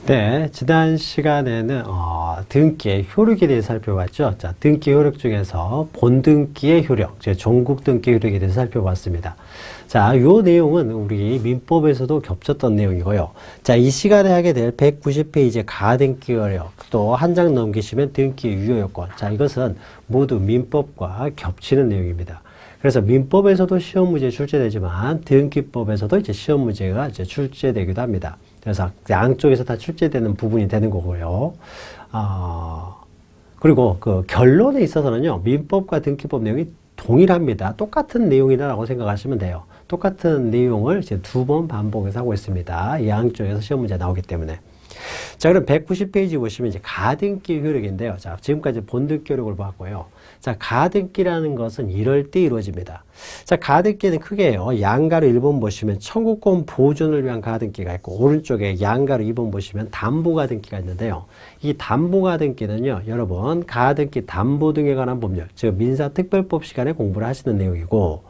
네, 지난 시간에는 등기의 효력에 대해서 살펴봤죠. 자, 등기 효력 중에서 본등기의 효력, 즉 종국 등기 효력에 대해서 살펴봤습니다. 자, 요 내용은 우리 민법에서도 겹쳤던 내용이고요. 자, 이 시간에 하게 될 190페이지 가등기 효력, 또 한 장 넘기시면 등기 유효 요건. 자, 이것은 모두 민법과 겹치는 내용입니다. 그래서 민법에서도 시험 문제 출제되지만 등기법에서도 이제 시험 문제가 이제 출제되기도 합니다. 그래서 양쪽에서 다 출제되는 부분이 되는 거고요. 그리고 그 결론에 있어서는요, 민법과 등기법 내용이 동일합니다. 똑같은 내용이라고 생각하시면 돼요. 똑같은 내용을 이제 2번 반복해서 하고 있습니다. 양쪽에서 시험 문제 나오기 때문에. 자, 그럼 190페이지 보시면 이제 가등기 효력인데요. 자, 지금까지 본등기 효력을 봤고요. 자, 가등기라는 것은 이럴 때 이루어집니다. 자, 가등기는 크게요. 양가로 1번 보시면 청구권 보존을 위한 가등기가 있고, 오른쪽에 양가로 2번 보시면 담보가등기가 있는데요. 이 담보가등기는요, 여러분, 가등기 담보 등에 관한 법률, 즉 민사특별법 시간에 공부를 하시는 내용이고,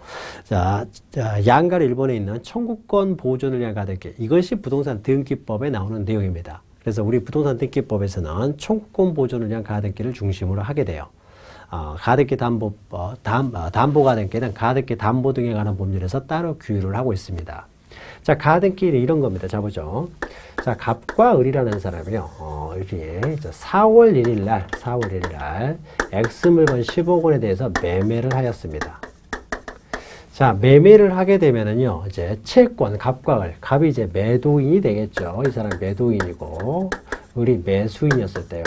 자, 양가로 1번에 있는 청구권 보존을 위한 가등기, 이것이 부동산 등기법에 나오는 내용입니다. 그래서 우리 부동산 등기법에서는 청구권 보존을 위한 가등기를 중심으로 하게 돼요. 가등기 담보가등기는 가등기 담보 등에 관한 법률에서 따로 규율을 하고 있습니다. 자, 가등기는 이런 겁니다. 자, 보죠. 자, 갑과 을이라는 사람이요. 을이 4월 1일 날 X물건 10억 원에 대해서 매매를 하였습니다. 자, 매매를 하게 되면은요, 이제 채권, 갑과 을, 갑이 이제 매도인이 되겠죠. 이 사람 매도인이고, 을이 매수인이었을 때요.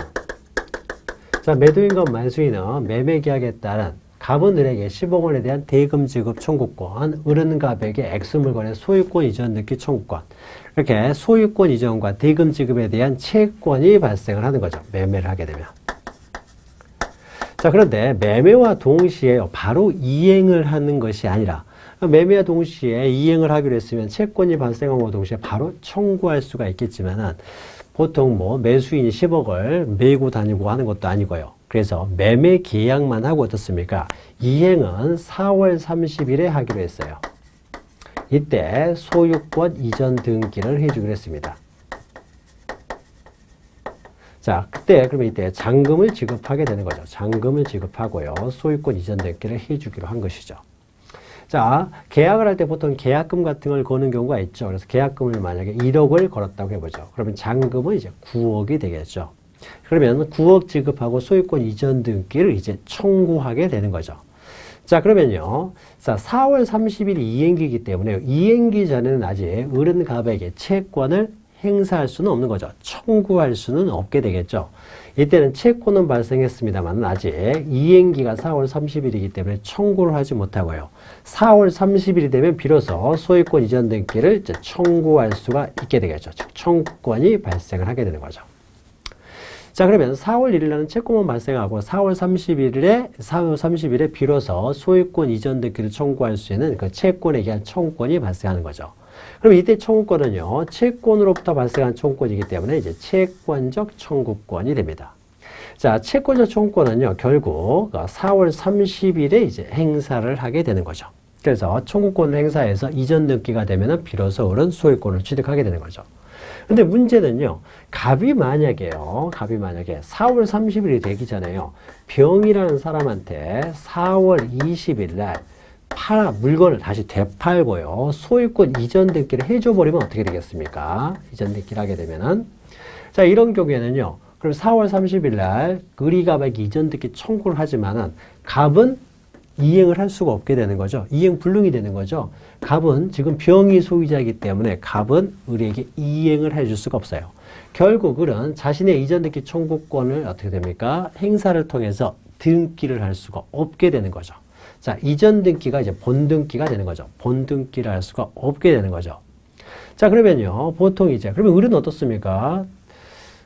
자, 매도인과 매수인은 매매 계약에 따른 갑은 을에게 10억 원에 대한 대금 지급 청구권, 을은 갑에게 X물건의 소유권 이전 등기 청구권, 이렇게 소유권 이전과 대금 지급에 대한 채권이 발생을 하는 거죠. 매매를 하게 되면. 자, 그런데 매매와 동시에 바로 이행을 하는 것이 아니라 매매와 동시에 이행을 하기로 했으면 채권이 발생함과 동시에 바로 청구할 수가 있겠지만은 보통 뭐 매수인이 10억을 메고 다니고 하는 것도 아니고요. 그래서 매매 계약만 하고 어떻습니까? 이행은 4월 30일에 하기로 했어요. 이때 소유권 이전 등기를 해주기로 했습니다. 자, 그때 그러면 이때 잔금을 지급하게 되는 거죠. 잔금을 지급하고요. 소유권 이전 등기를 해주기로 한 것이죠. 자, 계약을 할 때 보통 계약금 같은 걸 거는 경우가 있죠. 그래서 계약금을 만약에 1억을 걸었다고 해보죠. 그러면 잔금은 이제 9억이 되겠죠. 그러면 9억 지급하고 소유권 이전 등기를 이제 청구하게 되는 거죠. 자, 그러면요. 자, 4월 30일이 이행기이기 때문에 이행기 전에는 아직 을은 갑에게 채권을 행사할 수는 없는 거죠. 청구할 수는 없게 되겠죠. 이때는 채권은 발생했습니다만 아직 이행기가 4월 30일이기 때문에 청구를 하지 못하고요. 4월 30일이 되면 비로소 소유권 이전 등기를 청구할 수가 있게 되겠죠. 즉 청구권이 발생을 하게 되는 거죠. 자, 그러면 4월 1일 날은 채권만 발생하고 4월 30일에 비로소 소유권 이전 등기를 청구할 수 있는 그 채권에 의한 청구권이 발생하는 거죠. 그럼 이때 청구권은요, 채권으로부터 발생한 청구권이기 때문에 이제 채권적 청구권이 됩니다. 자, 채권적 청구권은요, 결국 4월 30일에 이제 행사를 하게 되는 거죠. 그래서 청구권을 행사해서 이전 등기가 되면은 비로소 을은 소유권을 취득하게 되는 거죠. 근데 문제는요, 갑이 만약에 4월 30일이 되기 전에요, 병이라는 사람한테 4월 20일 날 물건을 다시 되팔고요. 소유권 이전 등기를 해줘버리면 어떻게 되겠습니까? 이전 등기를 하게 되면은. 자, 이런 경우에는요. 그럼 4월 30일 날 을이 갑에게 이전 등기 청구를 하지만은 갑은 이행을 할 수가 없게 되는 거죠. 이행 불능이 되는 거죠. 갑은 지금 병이 소유자이기 때문에 갑은 을에게 이행을 해줄 수가 없어요. 결국 을은 자신의 이전 등기 청구권을 어떻게 됩니까? 행사를 통해서 등기를 할 수가 없게 되는 거죠. 자, 이전 등기가 이제 본등기가 되는 거죠. 본등기를 할 수가 없게 되는 거죠. 자, 그러면요. 보통 이제, 그러면 을은 어떻습니까?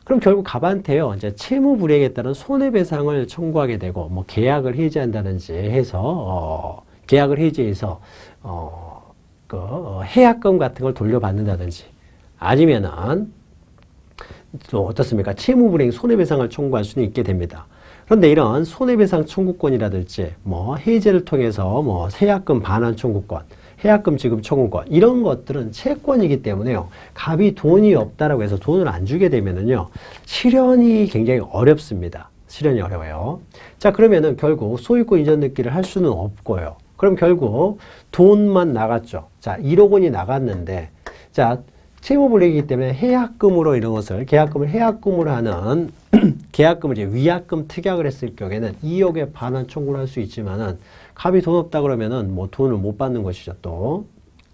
그럼 결국 갑한테요, 이제 채무 불이행에 따른 손해배상을 청구하게 되고, 뭐, 계약을 해지한다든지 해서, 계약을 해지해서, 해약금 같은 걸 돌려받는다든지, 아니면은, 또 어떻습니까? 채무 불이행 손해배상을 청구할 수는 있게 됩니다. 그런데 이런 손해배상 청구권이라든지 뭐 해제를 통해서 뭐 해약금 반환 청구권, 해약금 지급 청구권 이런 것들은 채권이기 때문에요. 갑이 돈이 없다라고 해서 돈을 안 주게 되면은요. 실현이 굉장히 어렵습니다. 실현이 어려워요. 자, 그러면은 결국 소유권 이전 등기를 할 수는 없고요. 그럼 결국 돈만 나갔죠. 자, 1억 원이 나갔는데 자, 채무불이익이기 때문에 해약금으로 이런 것을 계약금을 해약금으로 하는 계약금을 이제 위약금 특약을 했을 경우에는 2억에 반환 청구를 할 수 있지만은 갑이 돈 없다 그러면은 뭐 돈을 못 받는 것이죠. 또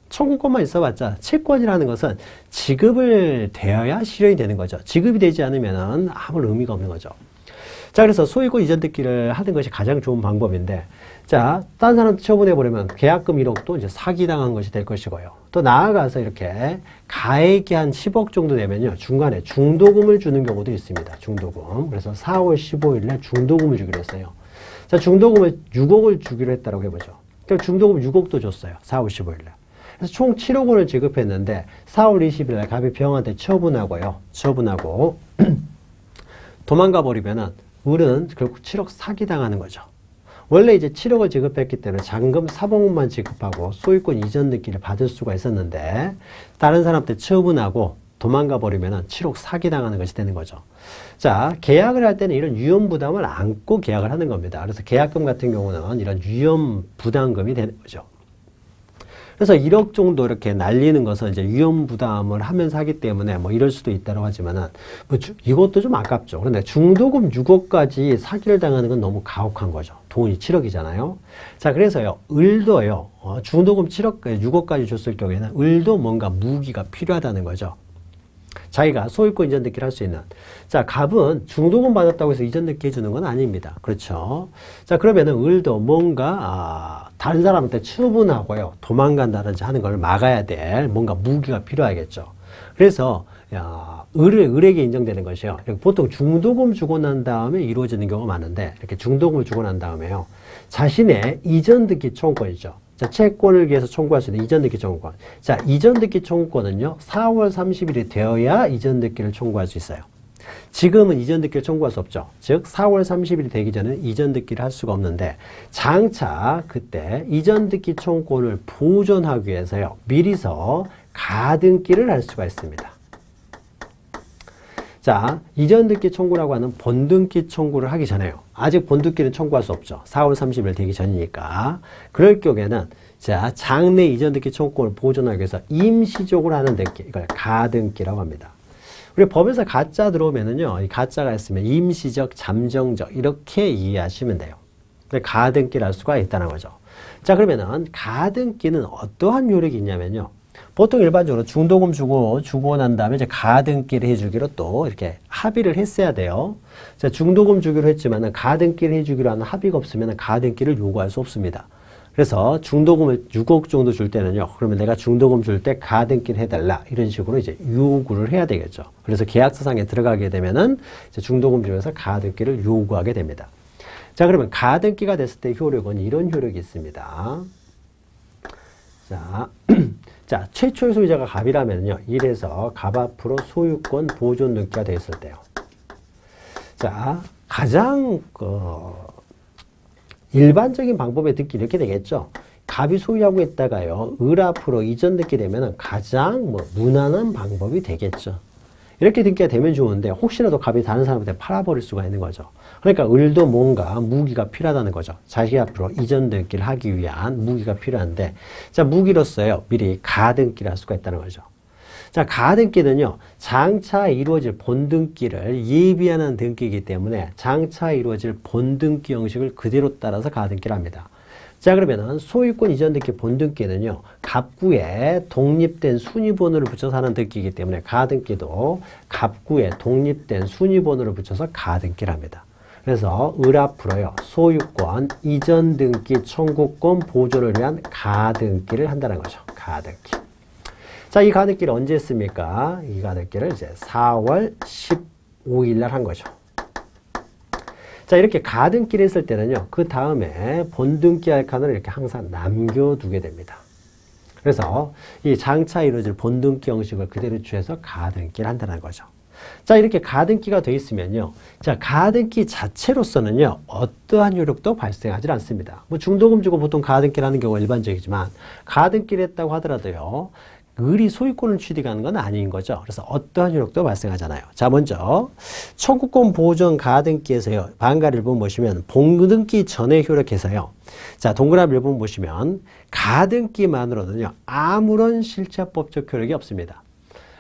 청구권만 있어봤자 채권이라는 것은 지급을 되어야 실현이 되는 거죠. 지급이 되지 않으면은 아무런 의미가 없는 거죠. 자, 그래서 소유권 이전 등기를 하는 것이 가장 좋은 방법인데, 자, 딴 사람한테 처분해버리면 계약금 1억도 이제 사기당한 것이 될 것이고요. 또 나아가서 이렇게 가액이 한 10억 정도 되면요. 중간에 중도금을 주는 경우도 있습니다. 중도금. 그래서 4월 15일에 중도금을 주기로 했어요. 자, 중도금을 6억을 주기로 했다고 해보죠. 그럼 중도금 6억도 줬어요. 4월 15일에. 그래서 총 7억 원을 지급했는데 4월 20일에 갑이 병한테 처분하고요. 처분하고 도망가 버리면은 을은 결국 7억 사기당하는 거죠. 원래 이제 7억을 지급했기 때문에 잔금 3억만 지급하고 소유권 이전 등기를 받을 수가 있었는데 다른 사람한테 처분하고 도망가 버리면 7억 사기당하는 것이 되는 거죠. 자, 계약을 할 때는 이런 위험부담을 안고 계약을 하는 겁니다. 그래서 계약금 같은 경우는 이런 위험부담금이 되는 거죠. 그래서 1억 정도 이렇게 날리는 것은 이제 위험부담을 하면서 하기 때문에 뭐 이럴 수도 있다고 하지만은 뭐 이것도 좀 아깝죠. 그런데 중도금 6억까지 사기를 당하는 건 너무 가혹한 거죠. 돈이 7억이잖아요. 자, 그래서요, 을도요, 중도금 6억까지 줬을 경우에는 을도 뭔가 무기가 필요하다는 거죠. 자기가 소유권 이전 등기를 할 수 있는. 자, 갑은 중도금 받았다고 해서 이전 등기 해주는 건 아닙니다. 그렇죠. 자, 그러면은 을도 뭔가 다른 사람한테 처분하고요, 도망간다든지 하는 걸 막아야 될 뭔가 무기가 필요하겠죠. 그래서 을에게 인정되는 것이요. 보통 중도금 주고 난 다음에 이루어지는 경우가 많은데 이렇게 중도금을 주고 난 다음에요, 자신의 이전 등기 청구권이죠. 자, 채권을 위해서 청구할 수 있는 이전 등기 청구권. 자, 이전 등기 청구권은요, 4월 30일이 되어야 이전 등기를 청구할 수 있어요. 지금은 이전 등기를 청구할 수 없죠. 즉 4월 30일이 되기 전에는 이전 등기를 할 수가 없는데 장차 그때 이전 등기 청구권을 보존하기 위해서요, 미리서 가등기를 할 수가 있습니다. 자, 이전 등기 청구라고 하는 본등기 청구를 하기 전에요. 아직 본등기는 청구할 수 없죠. 4월 30일 되기 전이니까. 그럴 경우에는 자, 장래 이전 등기 청구권을 보존하기 위해서 임시적으로 하는 등기, 이걸 가등기라고 합니다. 우리 법에서 가짜 들어오면은요, 이 가짜가 있으면 임시적, 잠정적 이렇게 이해하시면 돼요. 가등기를 할 수가 있다는 거죠. 자, 그러면은 가등기는 어떠한 효력이 있냐면요, 보통 일반적으로 중도금 주고 난 다음에 이제 가등기를 해주기로 또 이렇게 합의를 했어야 돼요. 자, 중도금 주기로 했지만은 가등기를 해주기로 하는 합의가 없으면 가등기를 요구할 수 없습니다. 그래서 중도금을 6억 정도 줄 때는요, 그러면 내가 중도금 줄 때 가등기를 해달라, 이런 식으로 이제 요구를 해야 되겠죠. 그래서 계약서상에 들어가게 되면은 이제 중도금 주면서 가등기를 요구하게 됩니다. 자, 그러면 가등기가 됐을 때 효력은 이런 효력이 있습니다. 자, 자, 최초의 소유자가 갑이라면요, 이래서 갑 앞으로 소유권 보존 등기가 되었을 때요. 자, 가장 일반적인 방법의 등기 이렇게 되겠죠. 갑이 소유하고 있다가요, 을 앞으로 이전 등기 되면 가장 무난한 방법이 되겠죠. 이렇게 등기가 되면 좋은데 혹시라도 갑이 다른 사람한테 팔아버릴 수가 있는 거죠. 그러니까 을도 뭔가 무기가 필요하다는 거죠. 자기 앞으로 이전 등기를 하기 위한 무기가 필요한데, 자, 무기로서요, 미리 가등기를 할 수가 있다는 거죠. 자, 가등기는요, 장차 이루어질 본등기를 예비하는 등기이기 때문에 장차 이루어질 본등기 형식을 그대로 따라서 가등기를 합니다. 자, 그러면은 소유권 이전 등기 본등기는요, 갑구에 독립된 순위번호를 붙여서 하는 등기이기 때문에 가등기도 갑구에 독립된 순위번호를 붙여서 가등기를 합니다. 그래서 을 앞으로요, 소유권 이전 등기 청구권 보존을 위한 가등기를 한다는 거죠. 가등기. 자, 이 가등기를 언제 했습니까? 이 가등기를 이제 4월 15일 날 한 거죠. 자, 이렇게 가등기를 했을 때는요, 그 다음에 본등기 할 칸을 이렇게 항상 남겨두게 됩니다. 그래서 이 장차 이루어질 본등기 형식을 그대로 취해서 가등기를 한다는 거죠. 자, 이렇게 가등기가 돼 있으면요. 자, 가등기 자체로서는요, 어떠한 효력도 발생하지 않습니다. 뭐 중도금 주고 보통 가등기라는 경우가 일반적이지만, 가등기를 했다고 하더라도요, 을이 소유권을 취득하는 건 아닌 거죠. 그래서 어떠한 효력도 발생하잖아요. 자, 먼저 청구권 보존 가등기에서요. 반갈 1번 보시면 봉등기 전에 효력해서요. 자, 동그라미 1번 보시면 가등기만으로는요. 아무런 실체법적 효력이 없습니다.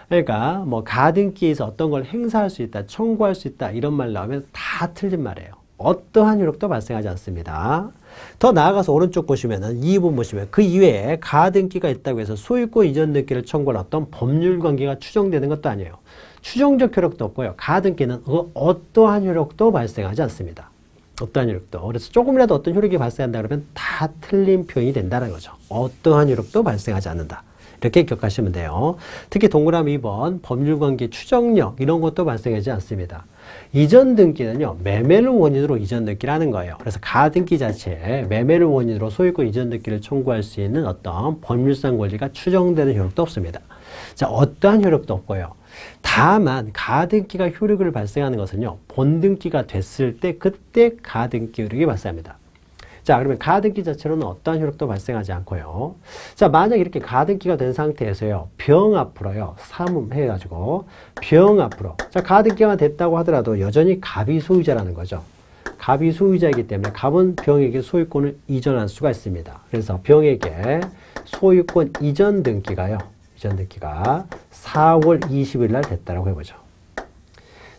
그러니까 뭐 가등기에서 어떤 걸 행사할 수 있다, 청구할 수 있다 이런 말 나오면 다 틀린 말이에요. 어떠한 효력도 발생하지 않습니다. 더 나아가서 오른쪽 보시면은 2번 보시면 그 이외에 가등기가 있다고 해서 소유권 이전 등기를 청구할 어떤 법률 관계가 추정되는 것도 아니에요. 추정적 효력도 없고요. 가등기는 어떠한 효력도 발생하지 않습니다. 어떠한 효력도. 그래서 조금이라도 어떤 효력이 발생한다 그러면 다 틀린 표현이 된다는 거죠. 어떠한 효력도 발생하지 않는다. 이렇게 기억하시면 돼요. 특히 동그라미 2번 법률관계 추정력 이런 것도 발생하지 않습니다. 이전 등기는요. 매매를 원인으로 이전 등기를 하는 거예요. 그래서 가등기 자체에 매매를 원인으로 소유권 이전 등기를 청구할 수 있는 어떤 법률상 권리가 추정되는 효력도 없습니다. 자, 어떠한 효력도 없고요. 다만 가등기가 효력을 발생하는 것은요. 본등기가 됐을 때 그때 가등기 효력이 발생합니다. 자, 그러면 가등기 자체로는 어떠한 효력도 발생하지 않고요. 자, 만약 이렇게 가등기가 된 상태에서요. 병 앞으로요. 삼음해가지고 병 앞으로. 자, 가등기가 됐다고 하더라도 여전히 갑이 소유자라는 거죠. 갑이 소유자이기 때문에 갑은 병에게 소유권을 이전할 수가 있습니다. 그래서 병에게 소유권 이전 등기가요. 이전 등기가 4월 20일 날 됐다라고 해보죠.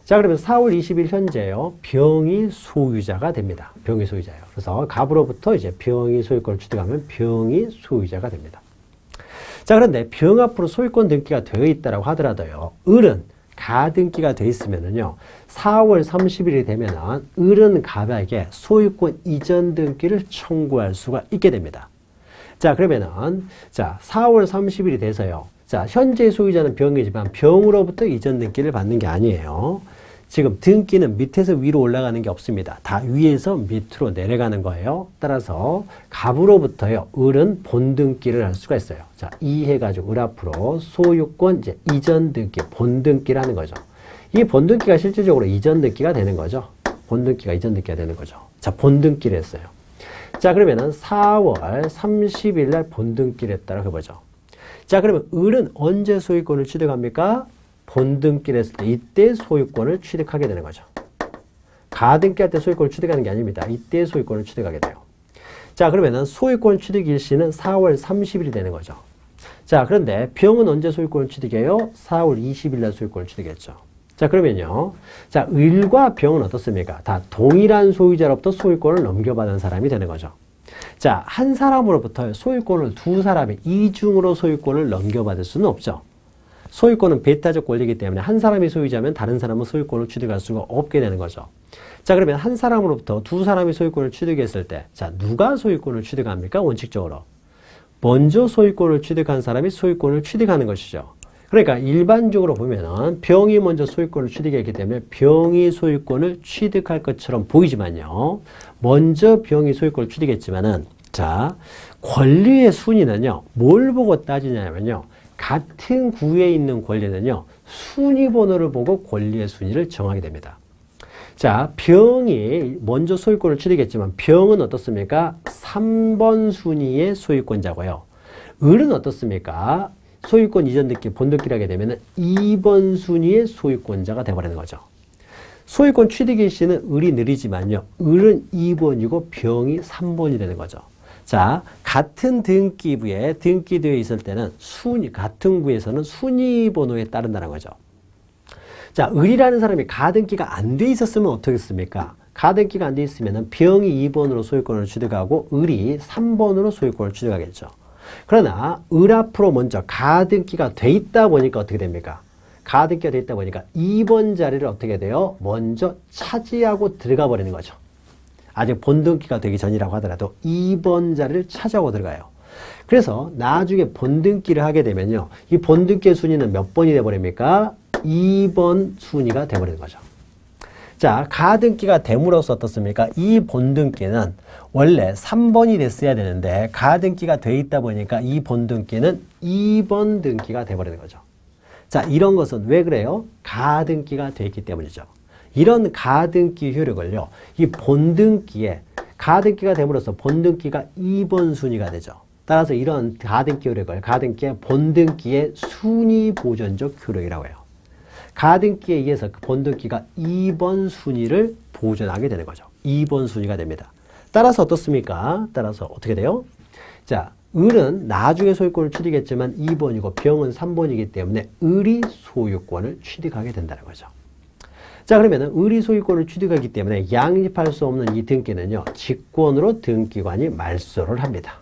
자, 그러면 4월 20일 현재요. 병이 소유자가 됩니다. 병이 소유자예요. 그래서 갑으로부터 이제 병이 소유권을 취득하면 병이 소유자가 됩니다. 자, 그런데 병 앞으로 소유권 등기가 되어 있다라고 하더라도요. 을은 가등기가 되어 있으면은요. 4월 30일이 되면은 을은 갑에게 소유권 이전 등기를 청구할 수가 있게 됩니다. 자, 그러면은 자, 4월 30일이 돼서요. 자, 현재 소유자는 병이지만 병으로부터 이전 등기를 받는 게 아니에요. 지금 등기는 밑에서 위로 올라가는 게 없습니다. 다 위에서 밑으로 내려가는 거예요. 따라서 갑으로부터요. 을은 본등기를 할 수가 있어요. 자, 이해가지고 을 앞으로 소유권 이제 이전 등기, 본등기를 하는 거죠. 이 본등기가 실질적으로 이전 등기가 되는 거죠. 본등기가 이전 등기가 되는 거죠. 자, 본등기를 했어요. 자, 그러면은 4월 30일 날 본등기를 했다라고 해보죠. 자, 그러면 을은 언제 소유권을 취득합니까? 본등기를 했을 때 이때 소유권을 취득하게 되는 거죠. 가등기 할 때 소유권을 취득하는 게 아닙니다. 이때 소유권을 취득하게 돼요. 자, 그러면은 소유권 취득 일시는 4월 30일이 되는 거죠. 자, 그런데 병은 언제 소유권을 취득해요? 4월 20일 날 소유권을 취득했죠. 자, 그러면요. 자, 을과 병은 어떻습니까? 다 동일한 소유자로부터 소유권을 넘겨받은 사람이 되는 거죠. 자, 한 사람으로부터 소유권을 두 사람이 이중으로 소유권을 넘겨받을 수는 없죠. 소유권은 배타적 권리이기 때문에 한 사람이 소유자면 다른 사람은 소유권을 취득할 수가 없게 되는 거죠. 자, 그러면 한 사람으로부터 두 사람이 소유권을 취득했을 때, 자, 누가 소유권을 취득합니까? 원칙적으로. 먼저 소유권을 취득한 사람이 소유권을 취득하는 것이죠. 그러니까 일반적으로 보면은 병이 먼저 소유권을 취득했기 때문에 병이 소유권을 취득할 것처럼 보이지만요. 먼저 병이 소유권을 취득했지만은, 자, 권리의 순위는요, 뭘 보고 따지냐면요. 같은 구에 있는 권리는요. 순위 번호를 보고 권리의 순위를 정하게 됩니다. 자, 병이 먼저 소유권을 취득했지만 병은 어떻습니까? 3번 순위의 소유권자고요. 을은 어떻습니까? 소유권 이전 등기, 본등기를 하게 되면 2번 순위의 소유권자가 되어버리는 거죠. 소유권 취득 일시는 을이 느리지만요. 을은 2번이고 병이 3번이 되는 거죠. 자, 같은 등기부에 등기되어 있을 때는 같은 구에서는 순위 번호에 따른다는 거죠. 자, 을이라는 사람이 가등기가 안 돼 있었으면 어떻게 했습니까? 가등기가 안 돼 있으면 병이 2번으로 소유권을 취득하고 을이 3번으로 소유권을 취득하겠죠. 그러나 을 앞으로 먼저 가등기가 돼 있다 보니까 어떻게 됩니까? 가등기가 돼 있다 보니까 2번 자리를 어떻게 돼요? 먼저 차지하고 들어가 버리는 거죠. 아직 본등기가 되기 전이라고 하더라도 2번 자리를 차지하고 들어가요. 그래서 나중에 본등기를 하게 되면요. 이 본등기의 순위는 몇 번이 돼버립니까? 2번 순위가 돼버리는 거죠. 자, 가등기가 됨으로써 어떻습니까? 이 본등기는 원래 3번이 됐어야 되는데 가등기가 돼 있다 보니까 이 본등기는 2번 등기가 돼버리는 거죠. 자, 이런 것은 왜 그래요? 가등기가 돼 있기 때문이죠. 이런 가등기 효력을요, 이 본등기에 가등기가 됨으로써 본등기가 2번 순위가 되죠. 따라서 이런 가등기 효력을 가등기의 본등기의 순위 보존적 효력이라고 해요. 가등기에 의해서 그 본등기가 2번 순위를 보존하게 되는 거죠. 2번 순위가 됩니다. 따라서 어떻습니까? 따라서 어떻게 돼요? 자, 을은 나중에 소유권을 취득했지만 2번이고 병은 3번이기 때문에 을이 소유권을 취득하게 된다는 거죠. 자, 그러면 을이 소유권을 취득하기 때문에 양립할 수 없는 이 등기는요, 직권으로 등기관이 말소를 합니다.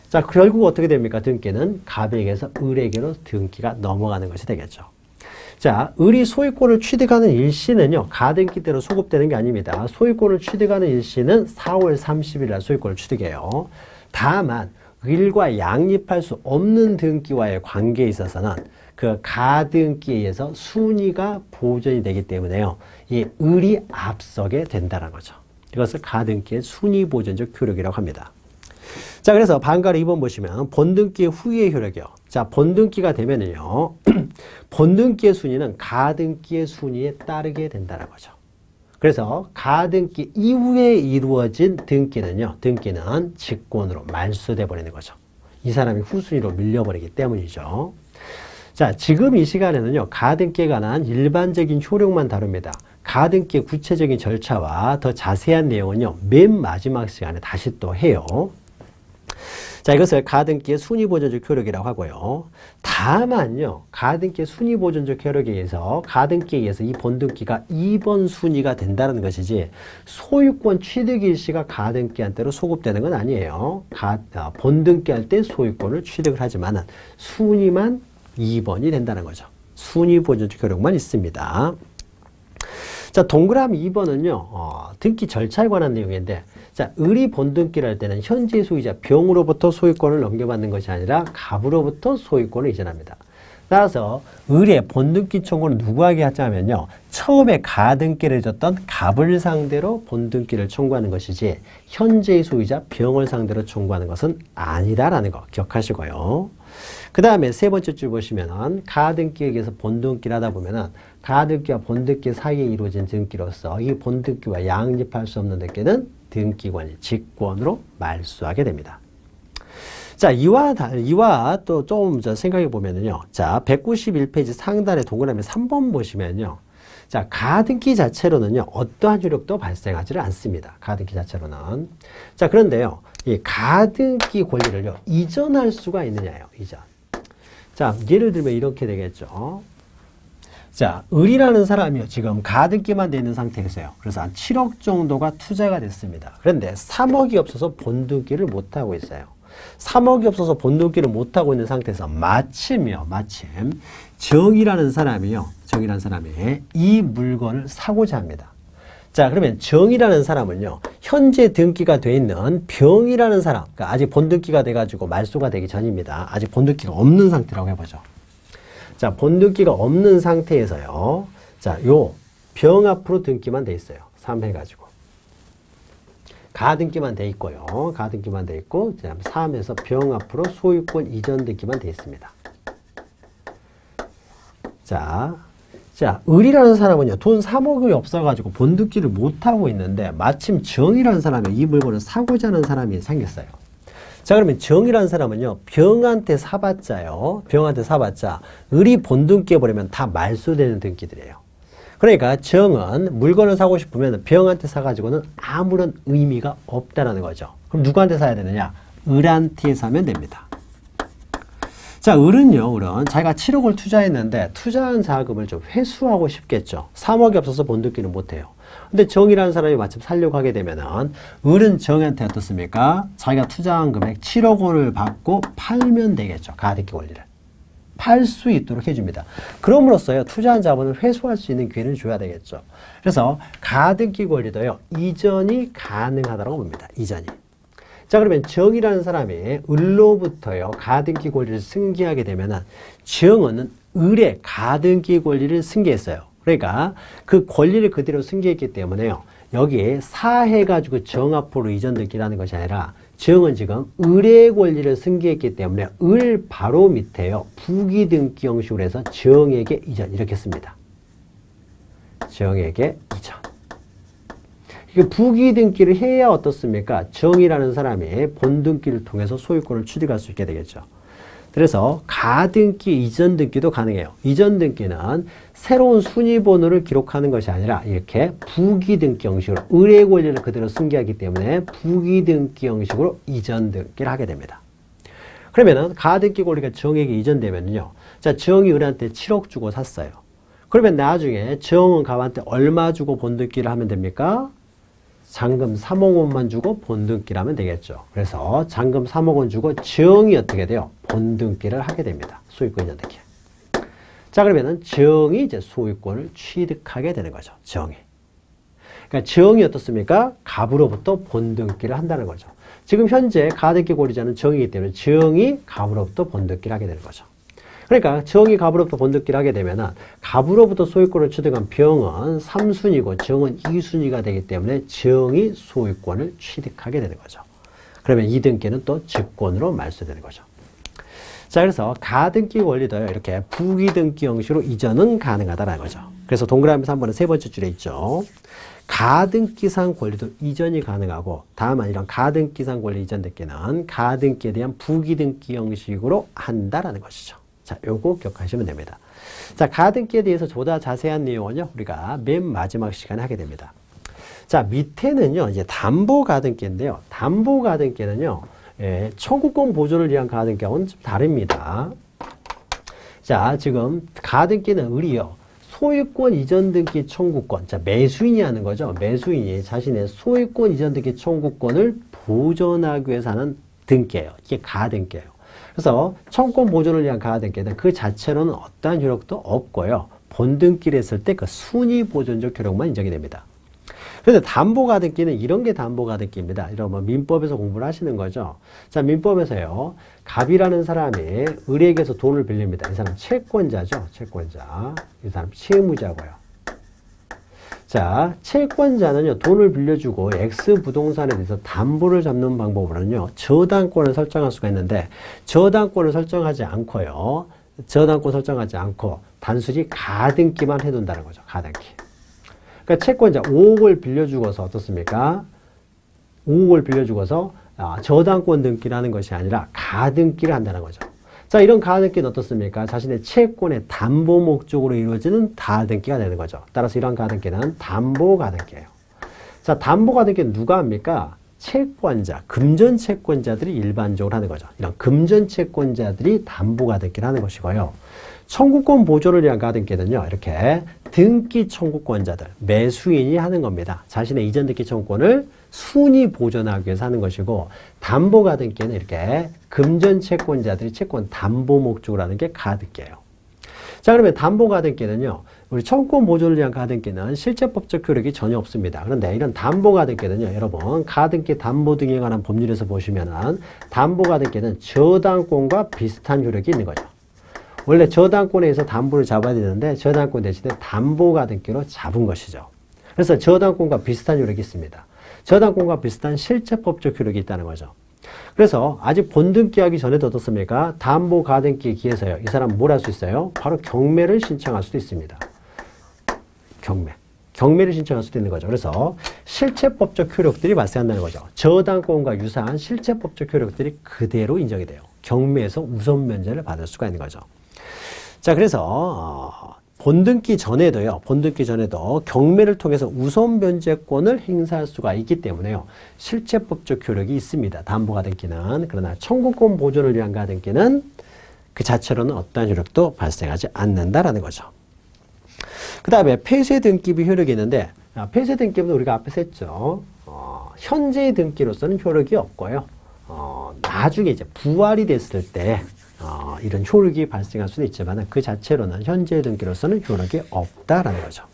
자, 결국 어떻게 됩니까? 등기는 갑에게서 을에게로 등기가 넘어가는 것이 되겠죠. 자, 을이 소유권을 취득하는 일시는요, 가등기대로 소급되는 게 아닙니다. 소유권을 취득하는 일시는 4월 30일 날 소유권을 취득해요. 다만 을과 양립할 수 없는 등기와의 관계에 있어서는 그 가등기에 의해서 순위가 보존이 되기 때문에요, 이 을이 앞서게 된다는 거죠. 이것을 가등기의 순위 보존적 효력이라고 합니다. 자, 그래서 반가로 2번 보시면 본등기의 후의 효력이요. 자, 본등기가 되면은요, 본등기의 순위는 가등기의 순위에 따르게 된다는 거죠. 그래서 가등기 이후에 이루어진 등기는요, 등기는 직권으로 말소돼 버리는 거죠. 이 사람이 후순위로 밀려버리기 때문이죠. 자, 지금 이 시간에는요, 가등기에 관한 일반적인 효력만 다룹니다. 가등기의 구체적인 절차와 더 자세한 내용은요, 맨 마지막 시간에 다시 또 해요. 자, 이것을 가등기의 순위보존적 효력이라고 하고요. 다만요, 가등기의 순위보존적 효력에 의해서 가등기에 의해서 이 본등기가 2번 순위가 된다는 것이지 소유권 취득 일시가 가등기한테로 소급되는 건 아니에요. 본등기 할 때 소유권을 취득을 하지만 순위만 2번이 된다는 거죠. 순위보존적 효력만 있습니다. 자, 동그라미 2번은요, 등기 절차에 관한 내용인데, 자, 을이 본등기를 할 때는 현재 소유자 병으로부터 소유권을 넘겨받는 것이 아니라 갑으로부터 소유권을 이전합니다. 따라서 을의 본등기 청구는 누구에게 하자면요, 처음에 가등기를 해줬던 갑을 상대로 본등기를 청구하는 것이지 현재의 소유자 병을 상대로 청구하는 것은 아니다라는 거 기억하시고요. 그 다음에 세 번째 줄 보시면은 가등기에 의해서 본등기를 하다 보면은 가등기와 본등기 사이에 이루어진 등기로서 이 본등기와 양립할 수 없는 등기는 등기관이 직권으로 말소하게 됩니다. 자, 이와 또 좀 생각해 보면은요. 자, 191페이지 상단의 동그라미 3번 보시면요. 자, 가등기 자체로는요, 어떠한 효력도 발생하지를 않습니다. 가등기 자체로는. 자, 그런데요, 이 가등기 권리를요, 이전할 수가 있느냐요, 이전. 자, 예를 들면 이렇게 되겠죠. 자, 을이라는 사람이요, 지금 가등기만 돼 있는 상태에서요. 그래서 한 7억 정도가 투자가 됐습니다. 그런데 3억이 없어서 본등기를 못하고 있어요. 3억이 없어서 본등기를 못하고 있는 상태에서 마침 정이라는 사람이 이 물건을 사고자 합니다. 자, 그러면 정이라는 사람은요, 현재 등기가 돼 있는 병이라는 사람, 그러니까 아직 본등기가 돼가지고 말소가 되기 전입니다. 아직 본등기가 없는 상태라고 해보죠. 자, 본등기가 없는 상태에서요, 자, 요 병 앞으로 등기만 돼 있어요. 3 해가지고. 가등기만 돼 있고요. 가등기만 돼 있고, 3에서 병 앞으로 소유권 이전 등기만 돼 있습니다. 자, 을이라는 사람은요, 돈 3억이 없어가지고 본등기를 못하고 있는데, 마침 정이라는 사람이 이 물건을 사고자 하는 사람이 생겼어요. 자, 그러면 정이라는 사람은요, 병한테 사봤자요, 을이 본등기에 버리면 다 말소되는 등기들이에요. 그러니까 정은 물건을 사고 싶으면 병한테 사가지고는 아무런 의미가 없다라는 거죠. 그럼 누구한테 사야 되느냐? 을한테 사면 됩니다. 자, 을은 자기가 7억을 투자했는데 투자한 자금을 좀 회수하고 싶겠죠. 3억이 없어서 본등기는 못해요. 근데 정이라는 사람이 마침 살려고 하게 되면은 을은 정한테 어떻습니까? 자기가 투자한 금액 7억 원을 받고 팔면 되겠죠. 가등기 권리를. 팔 수 있도록 해줍니다. 그럼으로써요, 투자한 자본을 회수할 수 있는 기회를 줘야 되겠죠. 그래서 가등기 권리도요, 이전이 가능하다고 봅니다. 이전이. 자, 그러면 정이라는 사람이 을로부터요, 가등기 권리를 승계하게 되면은 정은 을의 가등기 권리를 승계했어요. 그러니까 그 권리를 그대로 승계했기 때문에요, 여기에 사해가지고 정 앞으로 이전 등기라는 것이 아니라 정은 지금 을의 권리를 승계했기 때문에 을 바로 밑에요. 부기등기 형식으로 해서 정에게 이전 이렇게 씁니다. 정에게 이전. 이게 부기등기를 해야 어떻습니까? 정이라는 사람이 본등기를 통해서 소유권을 취득할 수 있게 되겠죠. 그래서 가등기, 이전등기도 가능해요. 이전등기는 새로운 순위번호를 기록하는 것이 아니라 이렇게 부기등기 형식으로 을의 권리를 그대로 승계하기 때문에 부기등기 형식으로 이전등기를 하게 됩니다. 그러면은 가등기 권리가 정에게 이전되면요. 자, 정이 을한테 7억 주고 샀어요. 그러면 나중에 정은 갑한테 얼마 주고 본등기를 하면 됩니까? 잔금 3억 원만 주고 본등기를 하면 되겠죠. 그래서 잔금 3억 원 주고 정이 어떻게 돼요? 본등기를 하게 됩니다. 소유권 이전등기. 자, 그러면은 정이 이제 소유권을 취득하게 되는 거죠. 정이. 그러니까 정이 어떻습니까? 갑으로부터 본등기를 한다는 거죠. 지금 현재 가등기 권리자는 정이기 때문에 정이 갑으로부터 본등기를 하게 되는 거죠. 그러니까 정이 갑으로부터 본등기를 하게 되면은 갑으로부터 소유권을 취득한 병은 3순위고 정은 2순위가 되기 때문에 정이 소유권을 취득하게 되는 거죠. 그러면 이등기는 또 직권으로 말소되는 거죠. 자, 그래서 가등기 권리도 이렇게 부기등기 형식으로 이전은 가능하다는 거죠. 그래서 동그라미 3번의 세 번째 줄에 있죠. 가등기상 권리도 이전이 가능하고 다만 이런 가등기상 권리 이전 등기는 가등기에 대한 부기등기 형식으로 한다라는 것이죠. 자, 요거 기억하시면 됩니다. 자, 가등기에 대해서 보다 자세한 내용은요, 우리가 맨 마지막 시간에 하게 됩니다. 자, 밑에는요, 이제 담보가등기인데요. 담보가등기는요, 청구권 보존을 위한 가등기하고는 좀 다릅니다. 자, 지금 가등기는 을이요. 소유권 이전 등기 청구권. 자, 매수인이 하는 거죠. 매수인이 자신의 소유권 이전 등기 청구권을 보존하기 위해서 하는 등기예요. 이게 가등기예요. 그래서 청구권 보존을 위한 가등기는 그 자체로는 어떠한 효력도 없고요. 본등기를 했을 때 그 순위 보존적 효력만 인정이 됩니다. 그런데 담보가등기는 이런 게 담보가등기입니다. 이런 뭐 민법에서 공부를 하시는 거죠. 자, 민법에서요. 갑이라는 사람이 을에게서 돈을 빌립니다. 이 사람 채권자죠. 채권자. 이 사람 채무자고요. 자, 채권자는요, 돈을 빌려주고 X 부동산에 대해서 담보를 잡는 방법으로는요, 저당권을 설정할 수가 있는데, 저당권을 설정하지 않고요, 저당권 설정하지 않고, 단순히 가등기만 해둔다는 거죠, 가등기. 그러니까 채권자 5억을 빌려주고서 어떻습니까? 5억을 빌려주고서 저당권 등기를 하는 것이 아니라 가등기를 한다는 거죠. 자, 이런 가등기는 어떻습니까? 자신의 채권의 담보 목적으로 이루어지는 가등기가 되는 거죠. 따라서 이런 가등기는 담보가등기예요. 자, 담보가등기는 누가 합니까? 채권자, 금전 채권자들이 일반적으로 하는 거죠. 이런 금전 채권자들이 담보가등기를 하는 것이고요. 청구권 보존을 위한 가등기는요, 이렇게 등기 청구권자들, 매수인이 하는 겁니다. 자신의 이전 등기 청구권을 순위 보존하기 위해서 하는 것이고, 담보가등기는 이렇게 금전 채권자들이 채권 담보 목적으로 하는 게 가등기예요. 자, 그러면 담보가등기는요, 우리 청구권 보존을 위한 가등기는 실제법적 효력이 전혀 없습니다. 그런데 이런 담보가등기는요, 여러분, 가등기 담보 등에 관한 법률에서 보시면은 담보가등기는 저당권과 비슷한 효력이 있는 거죠. 원래 저당권에 의해서 담보를 잡아야 되는데 저당권 대신에 담보가등기로 잡은 것이죠. 그래서 저당권과 비슷한 효력이 있습니다. 저당권과 비슷한 실체법적 효력이 있다는 거죠. 그래서 아직 본등기하기 전에도 어떻습니까? 담보가등기에 기해서요. 이 사람 뭘 할 수 있어요? 바로 경매를 신청할 수도 있습니다. 경매를 신청할 수도 있는 거죠. 그래서 실체법적 효력들이 발생한다는 거죠. 저당권과 유사한 실체법적 효력들이 그대로 인정이 돼요. 경매에서 우선 면제를 받을 수가 있는 거죠. 자, 그래서 본등기 전에도 경매를 통해서 우선 변제권을 행사할 수가 있기 때문에요. 실체법적 효력이 있습니다. 담보가등기는. 그러나 청구권 보존을 위한 가등기는 그 자체로는 어떠한 효력도 발생하지 않는다라는 거죠. 그 다음에 폐쇄등기비 효력이 있는데, 폐쇄등기비는 우리가 앞에서 했죠. 현재 등기로서는 효력이 없고요. 나중에 이제 부활이 됐을 때 이런 효력이 발생할 수는 있지만 그 자체로는 현재 등기로서는 효력이 없다라는 거죠.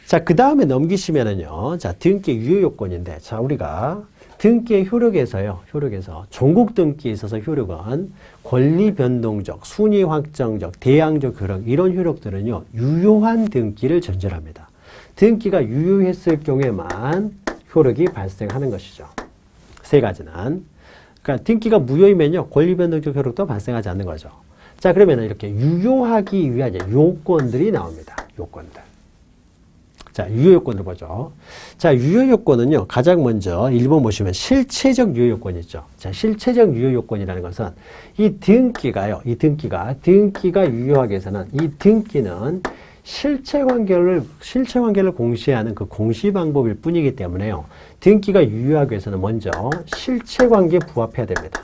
자, 그 다음에 넘기시면은요. 자, 등기 유효 요건인데, 자, 우리가 등기의 효력에서 종국 등기에 있어서 효력은 권리 변동적, 순위 확정적, 대항적 효력, 이런 효력들은요, 유효한 등기를 전제로 합니다. 등기가 유효했을 경우에만 효력이 발생하는 것이죠. 세 가지는. 그러니까 등기가 무효이면요. 권리변동적 효력도 발생하지 않는 거죠. 자, 그러면 이렇게 유효하기 위한 요건들이 나옵니다. 요건들. 자, 유효요건을 보죠. 자, 유효요건은요, 가장 먼저 1번 보시면 실체적 유효요건이 있죠. 자, 실체적 유효요건이라는 것은 이 등기가 유효하기 위해서는 이 등기는 실체관계를 공시하는 그 공시 방법일 뿐이기 때문에요. 등기가 유효하기 위해서는 먼저 실체관계에 부합해야 됩니다.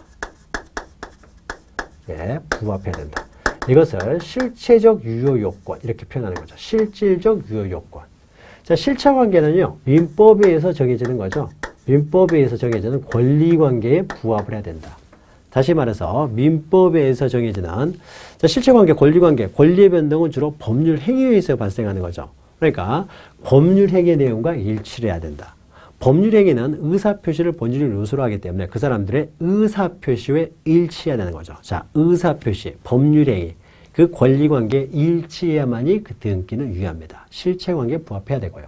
네, 부합해야 된다. 이것을 실체적 유효요건 이렇게 표현하는 거죠. 실질적 유효요건. 자, 실체관계는요, 민법에 의해서 정해지는 거죠. 민법에 의해서 정해지는 권리관계에 부합을 해야 된다. 다시 말해서 민법에 의해서 정해지는 자, 실체관계, 권리관계, 권리의 변동은 주로 법률 행위에 의해서 발생하는 거죠. 그러니까 법률 행위 내용과 일치를 해야 된다. 법률 행위는 의사표시를 본질을 요소로 하기 때문에 그 사람들의 의사표시에 일치해야 되는 거죠. 자, 의사표시, 법률 행위, 그 권리관계에 일치해야만이 그 등기는 유효합니다. 실체관계에 부합해야 되고요.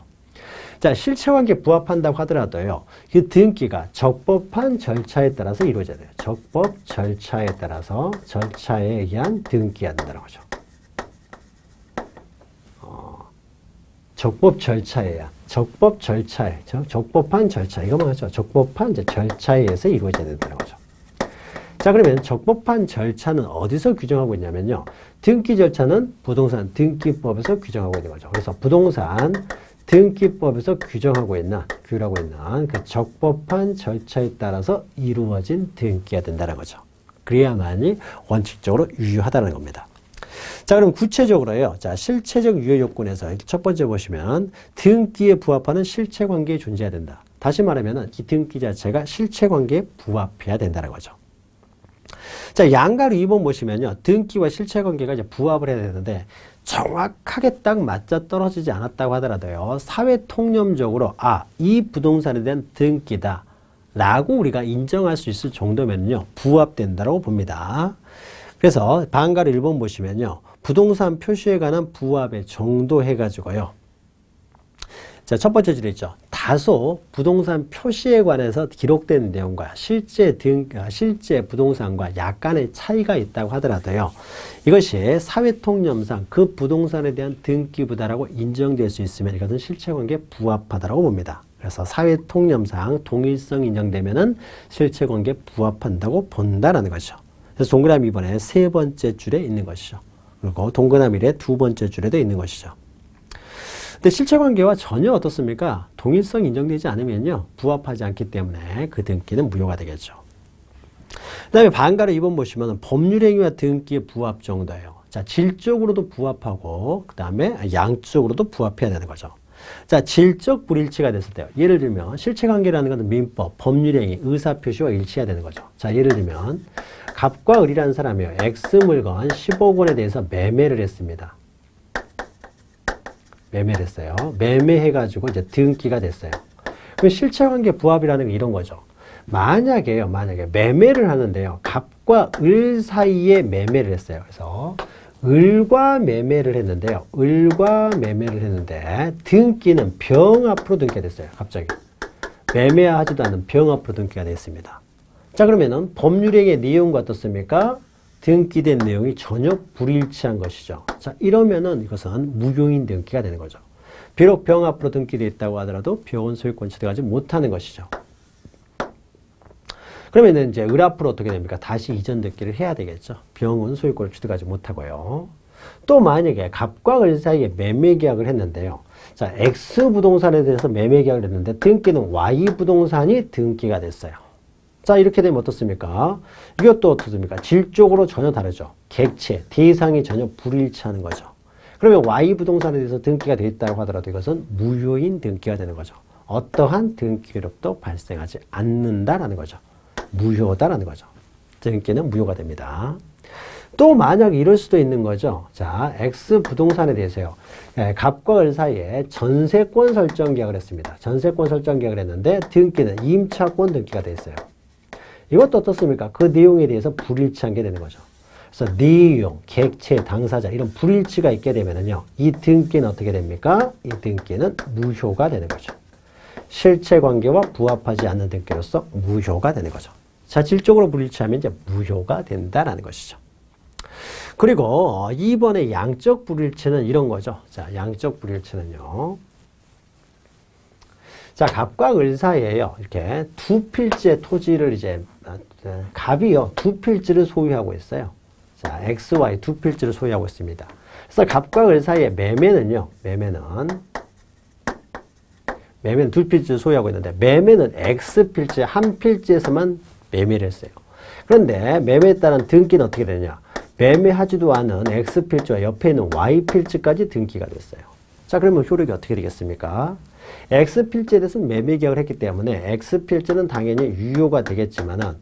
자, 실체관계에 부합한다고 하더라도요. 그 등기가 적법한 절차에 따라서 이루어져야 돼요. 적법 절차에 따라서 절차에 의한 등기가 된다는 거죠. 적법 절차에 적법한 절차 이거 뭐죠? 적법한 절차에 의해서 이루어져야 된다는 거죠. 자, 그러면 적법한 절차는 어디서 규정하고 있냐면요. 등기 절차는 부동산 등기법에서 규정하고 있는 거죠. 그래서 부동산 등기법에서 규정하고 있는 그 적법한 절차에 따라서 이루어진 등기가 된다는 거죠. 그래야만이 원칙적으로 유효하다는 겁니다. 자, 그럼 구체적으로요. 자, 실체적 유효 요건에서 첫 번째 보시면 등기에 부합하는 실체관계에 존재해야 된다. 다시 말하면 이 등기 자체가 실체관계에 부합해야 된다는 거죠. 자, 양가로 2번 보시면요. 등기와 실체관계가 이제 부합을 해야 되는데 정확하게 딱 맞아 떨어지지 않았다고 하더라도요. 사회통념적으로 이 부동산에 대한 등기다 라고 우리가 인정할 수 있을 정도면요. 부합된다고 봅니다. 그래서 반가로 1번 보시면요. 부동산 표시에 관한 부합의 정도 해가지고요. 자, 첫 번째 줄에 있죠. 다소 부동산 표시에 관해서 기록된 내용과 실제 부동산과 약간의 차이가 있다고 하더라도요. 이것이 사회통념상 그 부동산에 대한 등기부다라고 인정될 수 있으면 이것은 실체관계에 부합하다고 봅니다. 그래서 사회통념상 동일성 인정되면은 실체관계에 부합한다고 본다라는 것이죠. 그래서 동그라미 2번에 세 번째 줄에 있는 것이죠. 그리고 동그라미 1의 두 번째 줄에도 있는 것이죠. 근데 실체관계와 전혀 어떻습니까? 동일성 인정되지 않으면요. 부합하지 않기 때문에 그 등기는 무효가 되겠죠. 그 다음에 반가로 2번 보시면 법률행위와 등기의 부합 정도예요. 자, 질적으로도 부합하고 그 다음에 양적으로도 부합해야 되는 거죠. 자, 질적 불일치가 됐을 때요. 예를 들면 실체관계라는 것은 민법, 법률행위, 의사표시와 일치해야 되는 거죠. 자, 예를 들면 갑과 을이라는 사람이요. X 물건 10억 원에 대해서 매매를 했습니다. 매매를 했어요. 매매해가지고 이제 등기가 됐어요. 그럼 실체관계 부합이라는 게 이런 거죠. 만약에 매매를 하는데요. 갑과 을 사이에 매매를 했어요. 그래서 을과 매매를 했는데요. 등기는 병 앞으로 등기가 됐어요. 갑자기. 매매하지도 않은 병 앞으로 등기가 됐습니다. 자, 그러면은 법률행위의 내용과 어떻습니까? 등기된 내용이 전혀 불일치한 것이죠. 자, 이러면은 이것은 무효인 등기가 되는 거죠. 비록 병 앞으로 등기되어 있다고 하더라도 병은 소유권 취득하지 못하는 것이죠. 그러면은 이제 을 앞으로 어떻게 됩니까? 다시 이전 등기를 해야 되겠죠. 병은 소유권을 취득하지 못하고요. 또 만약에 갑과 을 사이에 매매 계약을 했는데요. 자, X 부동산에 대해서 매매 계약을 했는데 등기는 Y 부동산이 등기가 됐어요. 자, 이렇게 되면 어떻습니까? 이것도 어떻습니까? 질적으로 전혀 다르죠. 객체, 대상이 전혀 불일치하는 거죠. 그러면 Y 부동산에 대해서 등기가 되어 있다고 하더라도 이것은 무효인 등기가 되는 거죠. 어떠한 등기 효력도 발생하지 않는다라는 거죠. 무효다라는 거죠. 등기는 무효가 됩니다. 또 만약 이럴 수도 있는 거죠. 자, X 부동산에 대해서요. 갑과 을 사이에 전세권 설정 계약을 했습니다. 전세권 설정 계약을 했는데 등기는 임차권 등기가 됐어요. 이것도 어떻습니까? 그 내용에 대해서 불일치한 게 되는 거죠. 그래서 내용, 객체, 당사자 이런 불일치가 있게 되면은요. 이 등기는 어떻게 됩니까? 이 등기는 무효가 되는 거죠. 실체관계와 부합하지 않는 등기로서 무효가 되는 거죠. 자, 질적으로 불일치하면 이제 무효가 된다라는 것이죠. 그리고 2번의 양적 불일치는 이런 거죠. 자, 양적 불일치는요. 자, 갑과 을 사이에요. 이렇게 두 필지의 토지를 이제, 갑이요. 두 필지를 소유하고 있어요. 자, X, Y 두 필지를 소유하고 있습니다. 그래서 갑과 을 사이의 매매는요. 매매는 두 필지를 소유하고 있는데 매매는 X 필지 한 필지에서만 매매를 했어요. 그런데 매매에 따른 등기는 어떻게 되냐? 매매하지도 않은 X 필지와 옆에 있는 Y 필지까지 등기가 됐어요. 자, 그러면 효력이 어떻게 되겠습니까? X 필지에 대해서는 매매 계약을 했기 때문에 X 필지는 당연히 유효가 되겠지만은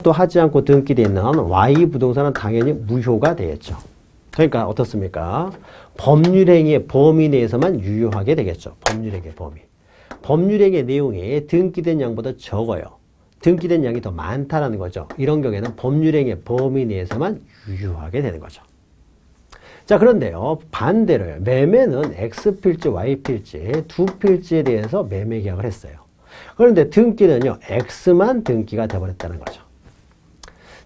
또 하지 않고 등기되어 있는 Y 부동산은 당연히 무효가 되겠죠. 그러니까 어떻습니까? 법률행위의 범위 내에서만 유효하게 되겠죠. 법률행위의 범위. 법률행위의 내용이 등기된 양보다 적어요. 등기된 양이 더 많다라는 거죠. 이런 경우에는 법률행위의 범위 내에서만 유효하게 되는 거죠. 자, 그런데요. 반대로요. 매매는 X필지, Y필지 두 필지에 대해서 매매 계약을 했어요. 그런데 등기는요. X만 등기가 돼버렸다는 거죠.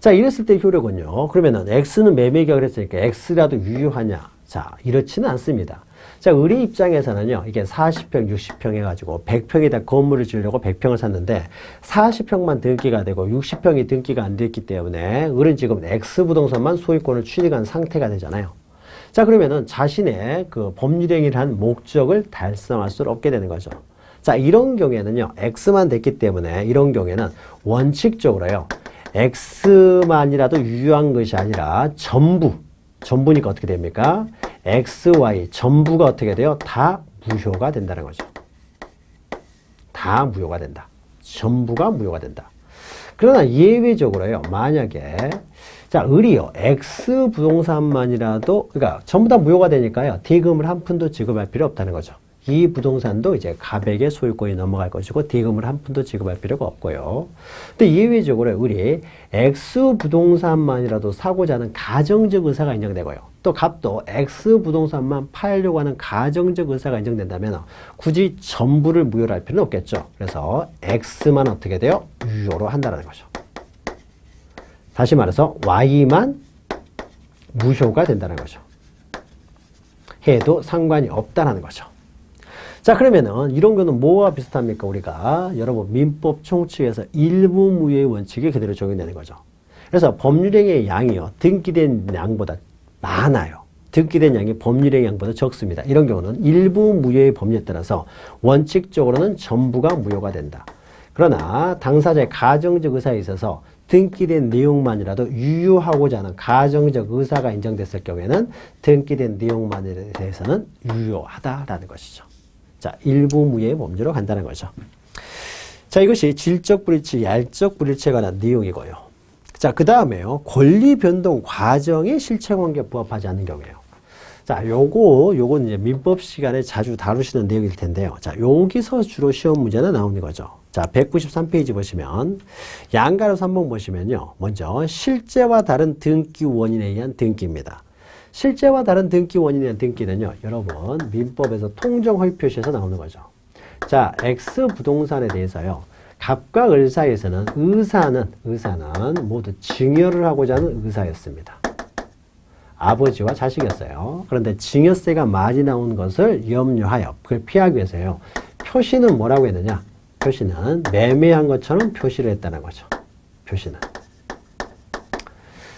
자, 이랬을 때 효력은요. 그러면은 X는 매매 계약을 했으니까 X라도 유효하냐? 자, 이렇지는 않습니다. 자, 을의 입장에서는요. 이게 40평, 60평 해가지고 100평에다 건물을 지으려고 100평을 샀는데 40평만 등기가 되고 60평이 등기가 안 됐기 때문에 을은 지금 X 부동산만 소유권을 취득한 상태가 되잖아요. 자, 그러면은 자신의 그 법률행위를 한 목적을 달성할 수 없게 되는 거죠. 자, 이런 경우에는요. X만 됐기 때문에 이런 경우에는 원칙적으로요. X만이라도 유효한 것이 아니라 전부니까 어떻게 됩니까? X, Y 전부가 어떻게 돼요? 다 무효가 된다는 거죠. 다 무효가 된다. 전부가 무효가 된다. 그러나 예외적으로요. 만약에 자, 을이요. X 부동산만이라도 그러니까 전부 다 무효가 되니까요. 대금을 한 푼도 지급할 필요 없다는 거죠. 이 부동산도 이제 갑에게 소유권이 넘어갈 것이고 대금을 한 푼도 지급할 필요가 없고요. 근데 예외적으로 을이 X 부동산만이라도 사고자 하는 가정적 의사가 인정되고요. 또 갑도 X 부동산만 팔려고 하는 가정적 의사가 인정된다면 굳이 전부를 무효로 할 필요는 없겠죠. 그래서 X만 어떻게 돼요? 유효로 한다는 거죠. 다시 말해서 Y만 무효가 된다는 거죠. 해도 상관이 없다는 거죠. 자, 그러면은 이런 거는 뭐와 비슷합니까? 우리가 여러분 민법 총칙에서 일부 무효의 원칙이 그대로 적용되는 거죠. 그래서 법률행위의 양이요. 등기된 양보다 많아요. 등기된 양이 법률행위 양보다 적습니다. 이런 경우는 일부 무효의 법률에 따라서 원칙적으로는 전부가 무효가 된다. 그러나 당사자의 가정적 의사에 있어서 등기된 내용만이라도 유효하고자 하는 가정적 의사가 인정됐을 경우에는 등기된 내용만에 대해서는 유효하다라는 것이죠. 자, 일부 무효의 범주로 간다는 거죠. 자, 이것이 질적 불일치, 얄적 불일치에 관한 내용이고요. 자, 그 다음에요. 권리 변동 과정의 실체관계에 부합하지 않는 경우에요. 자, 요건 이제 민법 시간에 자주 다루시는 내용일 텐데요. 자, 여기서 주로 시험 문제는 나오는 거죠. 자, 193페이지 보시면 양가로서 한번 보시면요. 먼저 실제와 다른 등기 원인에 의한 등기입니다. 실제와 다른 등기 원인에 의한 등기는요. 여러분 민법에서 통정 허위 표시에서 나오는 거죠. 자, X 부동산에 대해서요. 갑과 을 사이에서는 의사는 모두 증여를 하고자 하는 의사였습니다. 아버지와 자식이었어요. 그런데 증여세가 많이 나온 것을 염려하여 그걸 피하기 위해서요. 표시는 뭐라고 했느냐? 표시는 매매한 것처럼 표시를 했다는 거죠. 표시는.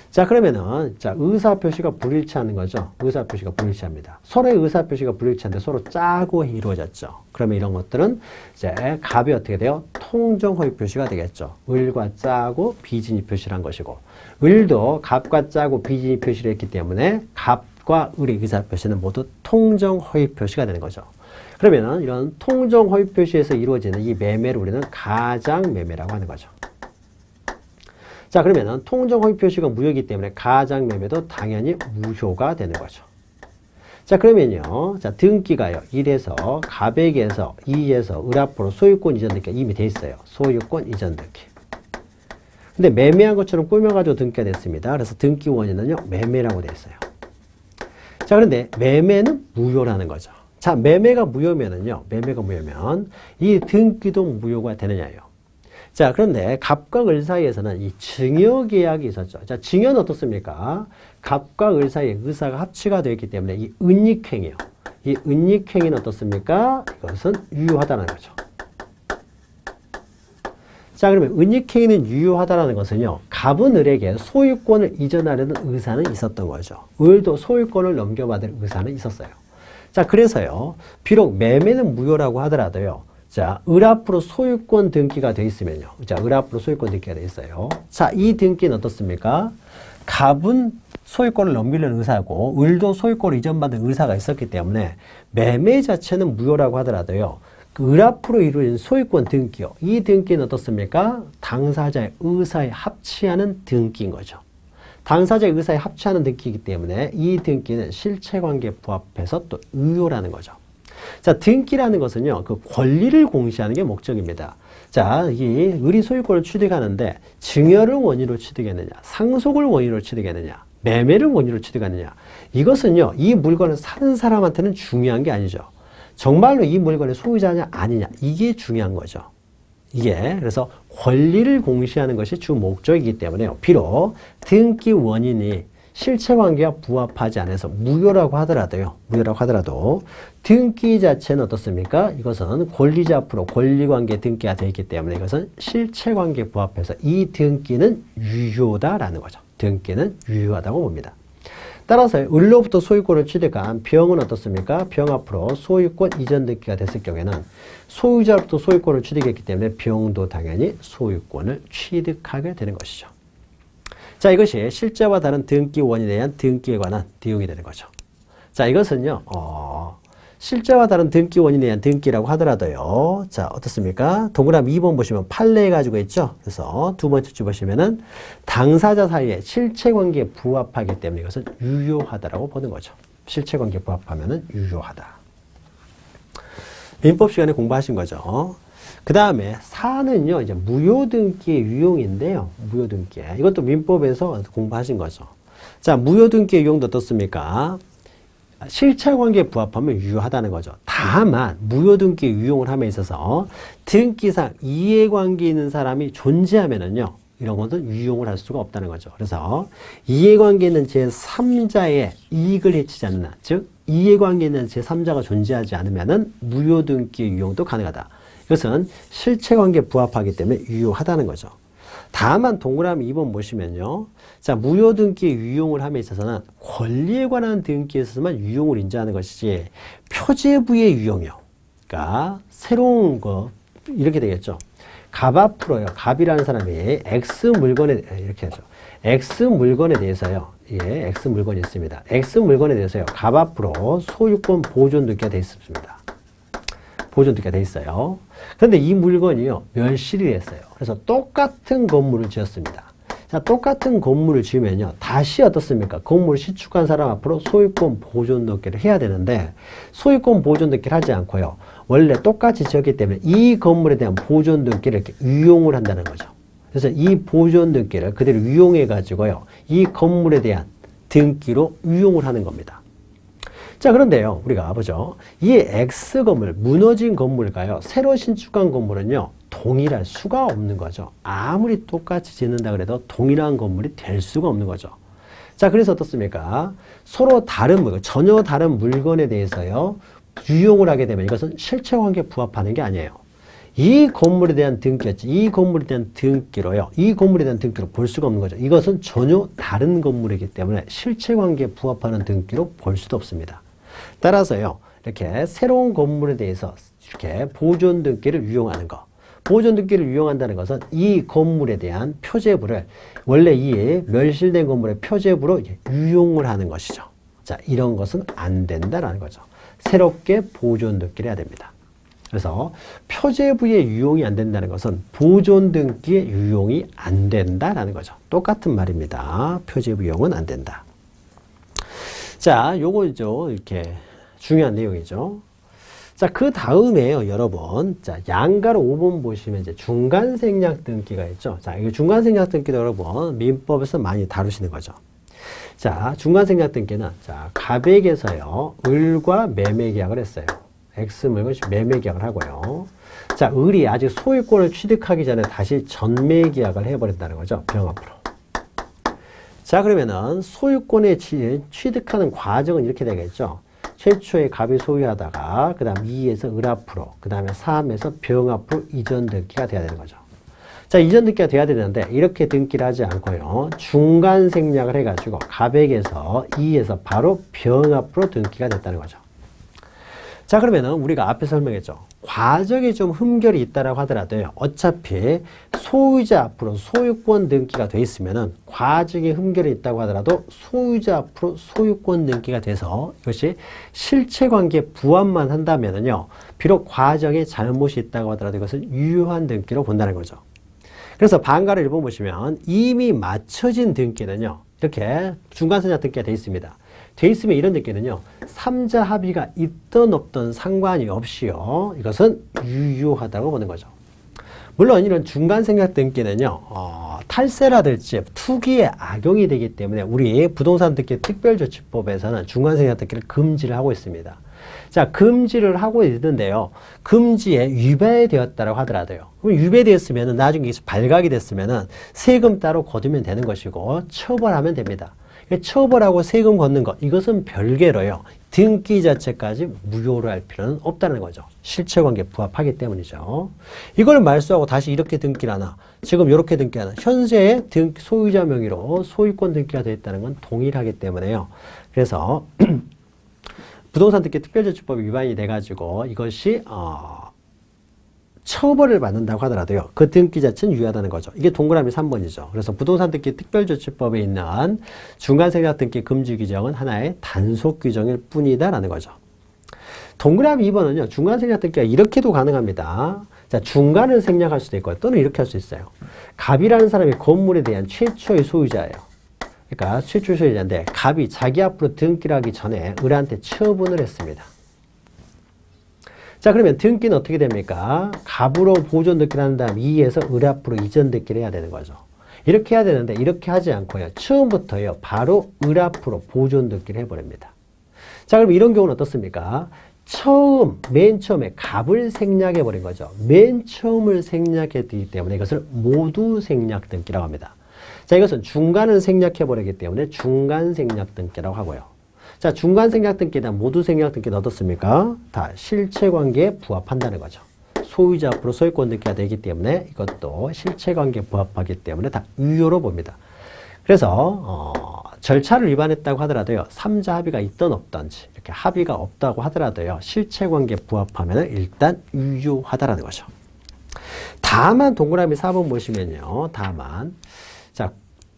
자, 그러면은, 자, 의사표시가 불일치하는 거죠. 의사표시가 불일치합니다. 서로의 의사표시가 불일치한데 서로 짜고 이루어졌죠. 그러면 이런 것들은 이제 갑이 어떻게 돼요? 통정허위 표시가 되겠죠. 을과 짜고 비진이 표시를 한 것이고, 을도 갑과 짜고 비진이 표시를 했기 때문에 갑과 을의 의사표시는 모두 통정허위 표시가 되는 거죠. 그러면은 이런 통정허위 표시에서 이루어지는 이 매매를 우리는 가장매매라고 하는 거죠. 자, 그러면은 통정허위 표시가 무효이기 때문에 가장매매도 당연히 무효가 되는 거죠. 자, 그러면요. 자, 등기가요. 1에서 갑에게서 2에서 을 앞으로 소유권 이전 등기가 이미 돼 있어요. 소유권 이전 등기. 근데 매매한 것처럼 꾸며가지고 등기가 됐습니다. 그래서 등기 원인은요. 매매라고 돼 있어요. 자, 그런데 매매는 무효라는 거죠. 자, 매매가 무효면은요. 매매가 무효면 이 등기도 무효가 되느냐예요. 자, 그런데 갑과 을 사이에서는 이 증여 계약이 있었죠. 자, 증여는 어떻습니까? 갑과 을 사이에 의사가 합치가 되어 있기 때문에 이 은닉행위요. 이 은닉행위는 어떻습니까? 이것은 유효하다는 거죠. 자, 그러면 은닉행위는 유효하다는 것은요. 갑은 을에게 소유권을 이전하려는 의사는 있었던 거죠. 을도 소유권을 넘겨받을 의사는 있었어요. 자, 그래서요. 비록 매매는 무효라고 하더라도요. 자, 을 앞으로 소유권 등기가 되어 있으면요. 자, 을 앞으로 소유권 등기가 되어 있어요. 자, 이 등기는 어떻습니까? 갑은 소유권을 넘기려는 의사고 을도 소유권을 이전받은 의사가 있었기 때문에 매매 자체는 무효라고 하더라도요. 그 을 앞으로 이루어진 소유권 등기요. 이 등기는 어떻습니까? 당사자의 의사에 합치하는 등기인 거죠. 당사자의 의사에 합치하는 등기이기 때문에 이 등기는 실체관계에 부합해서 또 유효라는 거죠. 자, 등기라는 것은요, 그 권리를 공시하는 게 목적입니다. 자, 이 을이 소유권을 취득하는데 증여를 원인으로 취득했느냐, 상속을 원인으로 취득했느냐, 매매를 원인으로 취득하느냐, 이것은요, 이 물건을 사는 사람한테는 중요한 게 아니죠. 정말로 이 물건의 소유자냐 아니냐, 이게 중요한 거죠. 이게 그래서 권리를 공시하는 것이 주 목적이기 때문에요. 비록 등기 원인이 실체관계와 부합하지 않아서 무효라고 하더라도 등기 자체는 어떻습니까? 이것은 권리자 앞으로 권리관계 등기가 되어 있기 때문에 이것은 실체관계에 부합해서 이 등기는 유효다라는 거죠. 등기는 유효하다고 봅니다. 따라서 을로부터 소유권을 취득한 병은 어떻습니까? 병 앞으로 소유권 이전 등기가 됐을 경우에는 소유자로부터 소유권을 취득했기 때문에 병도 당연히 소유권을 취득하게 되는 것이죠. 자, 이것이 실제와 다른 등기 원인에 대한 등기에 관한 내용이 되는 거죠. 자, 이것은요, 실제와 다른 등기 원인에 대한 등기라고 하더라도요. 자, 어떻습니까? 동그라미 2번 보시면 판례 가지고 있죠. 그래서 두 번째 줄 보시면은 당사자 사이에 실체관계에 부합하기 때문에 이것은 유효하다라고 보는 거죠. 실체관계에 부합하면은 유효하다. 민법 시간에 공부하신 거죠. 그 다음에 4는요, 이제 무효등기의 유용인데요. 무효등기. 이것도 민법에서 공부하신 거죠. 자, 무효등기의 유용도 어떻습니까? 실체관계에 부합하면 유효하다는 거죠. 다만 무효등기 유용을 함에 있어서 등기상 이해관계 있는 사람이 존재하면은요, 이런 것은 유용을 할 수가 없다는 거죠. 그래서 이해관계 있는 제3자의 이익을 해치지 않는 한, 즉 이해관계 있는 제3자가 존재하지 않으면은 무효등기 유용도 가능하다. 이것은 실체관계에 부합하기 때문에 유효하다는 거죠. 다만 동그라미 2번 보시면요. 자, 무효등기의 유용을 함에 있어서는 권리에 관한 등기에 있어서만 유용을 인정하는 것이지 표제부의 유용이요. 그러니까 새로운 거 이렇게 되겠죠. 갑 앞으로요. 갑이라는 사람이 X 물건에 이렇게 하죠. X 물건에 대해서요. 예, X 물건이 있습니다. X 물건에 대해서요. 갑 앞으로 소유권 보존 등기가 되어 있습니다. 보존 등기가 되어 있어요. 그런데 이 물건이요. 멸실이 됐어요. 그래서 똑같은 건물을 지었습니다. 자, 똑같은 건물을 지으면요. 다시 어떻습니까? 건물을 신축한 사람 앞으로 소유권 보존 등기를 해야 되는데 소유권 보존 등기를 하지 않고요. 원래 똑같이 지었기 때문에 이 건물에 대한 보존 등기를 이렇게 유용을 한다는 거죠. 그래서 이 보존 등기를 그대로 유용해 가지고요. 이 건물에 대한 등기로 유용을 하는 겁니다. 자, 그런데요, 우리가 보죠. 이 X 건물, 무너진 건물과요, 새로 신축한 건물은요, 동일할 수가 없는 거죠. 아무리 똑같이 짓는다 그래도 동일한 건물이 될 수가 없는 거죠. 자, 그래서 어떻습니까? 서로 다른 물건, 전혀 다른 물건에 대해서요, 유용을 하게 되면 이것은 실체관계에 부합하는 게 아니에요. 이 건물에 대한 등기였지, 이 건물에 대한 등기로요, 이 건물에 대한 등기로 볼 수가 없는 거죠. 이것은 전혀 다른 건물이기 때문에 실체관계에 부합하는 등기로 볼 수도 없습니다. 따라서요, 이렇게 새로운 건물에 대해서 이렇게 보존 등기를 유용하는 거. 보존 등기를 유용한다는 것은 이 건물에 대한 표제부를 원래 이 멸실된 건물의 표제부로 유용을 하는 것이죠. 자, 이런 것은 안 된다라는 거죠. 새롭게 보존 등기를 해야 됩니다. 그래서 표제부의 유용이 안 된다는 것은 보존 등기의 유용이 안 된다라는 거죠. 똑같은 말입니다. 표제부 유용은 안 된다. 자, 요거죠. 이렇게 중요한 내용이죠. 자, 그 다음에요, 여러분. 자, 양가로 5번 보시면 이제 중간생략 등기가 있죠. 자, 이 중간생략 등기도 여러분 민법에서 많이 다루시는 거죠. 자, 중간생략 등기는 자, 갑에게서요. 을과 매매 계약을 했어요. X물건 매매 계약을 하고요. 자, 을이 아직 소유권을 취득하기 전에 다시 전매 계약을 해버린다는 거죠. 병합으로. 자, 그러면은 소유권에 취득하는 과정은 이렇게 되겠죠. 최초에 갑이 소유하다가 그 다음 2에서 을 앞으로 그 다음에 3에서 병 앞으로 이전 등기가 돼야 되는 거죠. 자, 이전 등기가 돼야 되는데 이렇게 등기를 하지 않고요. 중간 생략을 해가지고 갑에게서 2에서 바로 병 앞으로 등기가 됐다는 거죠. 자, 그러면은 우리가 앞에 설명했죠. 과정에 좀 흠결이 있다라고 하더라도요. 어차피 소유자 앞으로 소유권 등기가 돼 있으면은 과정에 흠결이 있다고 하더라도 소유자 앞으로 소유권 등기가 돼서 이것이 실체관계 부합만 한다면은요. 비록 과정에 잘못이 있다고 하더라도 이것은 유효한 등기로 본다는 거죠. 그래서 반가를 읽어보시면 이미 맞춰진 등기는요. 이렇게 중간생략 등기가 돼 있습니다. 돼 있으면 이런 등기는요. 3자 합의가 있던 없던 상관이 없이요. 이것은 유효하다고 보는 거죠. 물론 이런 중간생략 등기는요. 탈세라든지 투기에 악용이 되기 때문에 우리 부동산 등기 특별조치법에서는 중간생략 등기를 금지를 하고 있습니다. 자, 금지를 하고 있는데요. 금지에 위배되었다고 하더라도요. 그럼 위배되었으면 나중에 발각이 됐으면 세금 따로 거두면 되는 것이고 처벌하면 됩니다. 처벌하고 세금 걷는 것 이것은 별개로요. 등기 자체까지 무효로 할 필요는 없다는 거죠. 실체관계 부합하기 때문이죠. 이걸 말소하고 다시 이렇게 등기를 하나 지금 이렇게 등기하나 현재의 소유자 명의로 소유권 등기가 되어 있다는 건 동일하기 때문에요. 그래서 부동산 등기 특별조치법 위반이 돼가지고 이것이 처벌을 받는다고 하더라도요. 그 등기 자체는 유효하다는 거죠. 이게 동그라미 3번이죠. 그래서 부동산 등기 특별조치법에 있는 중간생략 등기 금지 규정은 하나의 단속 규정일 뿐이다라는 거죠. 동그라미 2번은요. 중간생략 등기가 이렇게도 가능합니다. 자, 중간을 생략할 수도 있고 또는 이렇게 할 수 있어요. 갑이라는 사람이 건물에 대한 최초의 소유자예요. 그러니까 최초의 소유자인데 갑이 자기 앞으로 등기를 하기 전에 을한테 처분을 했습니다. 자, 그러면 등기는 어떻게 됩니까? 갑으로 보존 등기를 한 다음 2에서 을 앞으로 이전 등기를 해야 되는 거죠. 이렇게 해야 되는데 이렇게 하지 않고요. 처음부터요. 바로 을 앞으로 보존 등기를 해버립니다. 자, 그럼 이런 경우는 어떻습니까? 맨 처음에 갑을 생략해버린 거죠. 맨 처음을 생략했기 때문에 이것을 모두 생략 등기라고 합니다. 자, 이것은 중간을 생략해버리기 때문에 중간 생략 등기라고 하고요. 자, 중간 생략 등기나 모두 생략 등기는 어떻습니까? 다 실체관계에 부합한다는 거죠. 소유자 앞으로 소유권 등기가 되기 때문에 이것도 실체관계에 부합하기 때문에 다 유효로 봅니다. 그래서 절차를 위반했다고 하더라도요. 3자 합의가 있던 없던지 이렇게 합의가 없다고 하더라도요. 실체관계에 부합하면 일단 유효하다라는 거죠. 다만 동그라미 4번 보시면요. 다만 자,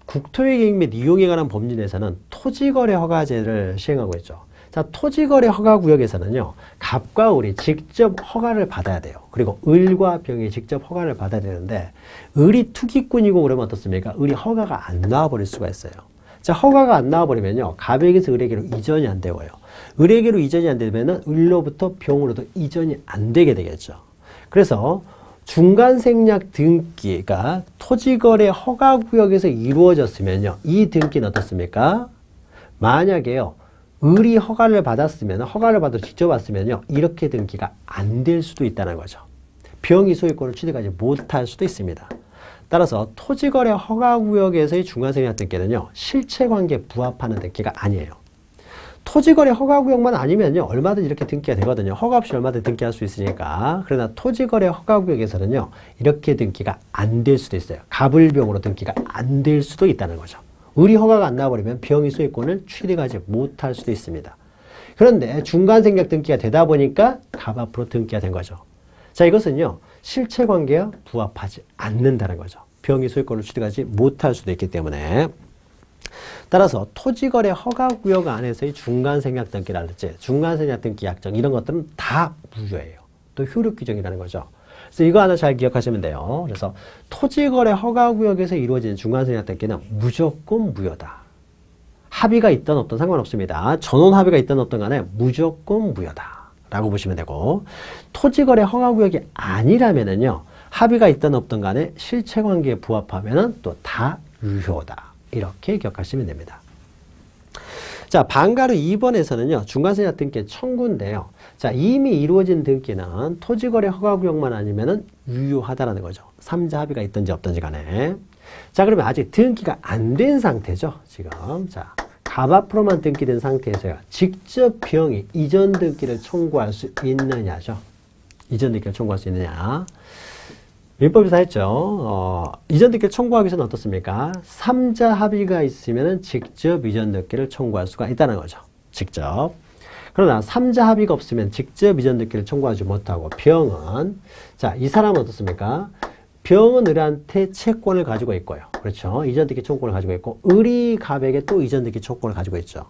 국토의 및 이용에 관한 법률에서는 토지거래 허가제를 시행하고 있죠. 자, 토지거래 허가구역에서는요. 갑과 을이 직접 허가를 받아야 돼요. 그리고 을과 병이 직접 허가를 받아야 되는데 을이 투기꾼이고 그러면 어떻습니까? 을이 허가가 안 나와버릴 수가 있어요. 자, 허가가 안 나와버리면요. 갑에게서 을에게로 이전이 안 되고요. 을에게로 이전이 안 되면 을로부터 병으로도 이전이 안 되게 되겠죠. 그래서 중간생략 등기가 토지거래 허가구역에서 이루어졌으면요. 이 등기는 어떻습니까? 만약에요. 을이 허가를 받았으면, 허가를 받아 직접 왔으면요. 이렇게 등기가 안 될 수도 있다는 거죠. 병이 소유권을 취득하지 못할 수도 있습니다. 따라서 토지거래 허가구역에서의 중간생략 등기는요. 실체관계에 부합하는 등기가 아니에요. 토지거래 허가구역만 아니면요. 얼마든지 이렇게 등기가 되거든요. 허가 없이 얼마든지 등기할 수 있으니까. 그러나 토지거래 허가구역에서는요. 이렇게 등기가 안 될 수도 있어요. 갑을병으로 등기가 안 될 수도 있다는 거죠. 을이 허가가 안 나와버리면 병이 소유권을 취득하지 못할 수도 있습니다. 그런데 중간생략 등기가 되다 보니까 갑 앞으로 등기가 된 거죠. 자, 이것은요. 실체관계와 부합하지 않는다는 거죠. 병이 소유권을 취득하지 못할 수도 있기 때문에 따라서 토지거래 허가구역 안에서의 중간생략 등기라든지 중간생략 등기 약정 이런 것들은 다 무효예요. 또 효력규정이라는 거죠. 그래서 이거 하나 잘 기억하시면 돼요. 그래서 토지거래 허가구역에서 이루어지는 중간생략 등기는 무조건 무효다. 합의가 있든 없든 상관없습니다. 전원 합의가 있든 없든 간에 무조건 무효다. 라고 보시면 되고 토지거래 허가구역이 아니라면은요. 합의가 있든 없든 간에 실체관계에 부합하면은 또 다 유효다. 이렇게 기억하시면 됩니다. 자, 반가로 2번에서는요, 중간세자 등기 청구인데요. 자, 이미 이루어진 등기는 토지거래 허가구역만 아니면은 유효하다라는 거죠. 3자 합의가 있든지 없든지 간에. 자, 그러면 아직 등기가 안 된 상태죠, 지금. 자, 갑 앞으로만 등기된 상태에서요, 직접 병이 이전 등기를 청구할 수 있느냐죠. 이전 등기를 청구할 수 있느냐. 민법에서 했죠. 이전 등기를 청구하기 위해서는 어떻습니까? 3자 합의가 있으면 직접 이전 등기를 청구할 수가 있다는 거죠. 직접. 그러나 3자 합의가 없으면 직접 이전 등기를 청구하지 못하고 병은, 자, 이 사람은 어떻습니까? 병은 을한테 채권을 가지고 있고요. 그렇죠. 이전 등기 청구권을 가지고 있고, 을이 갑에게 또 이전 등기 청구권을 가지고 있죠.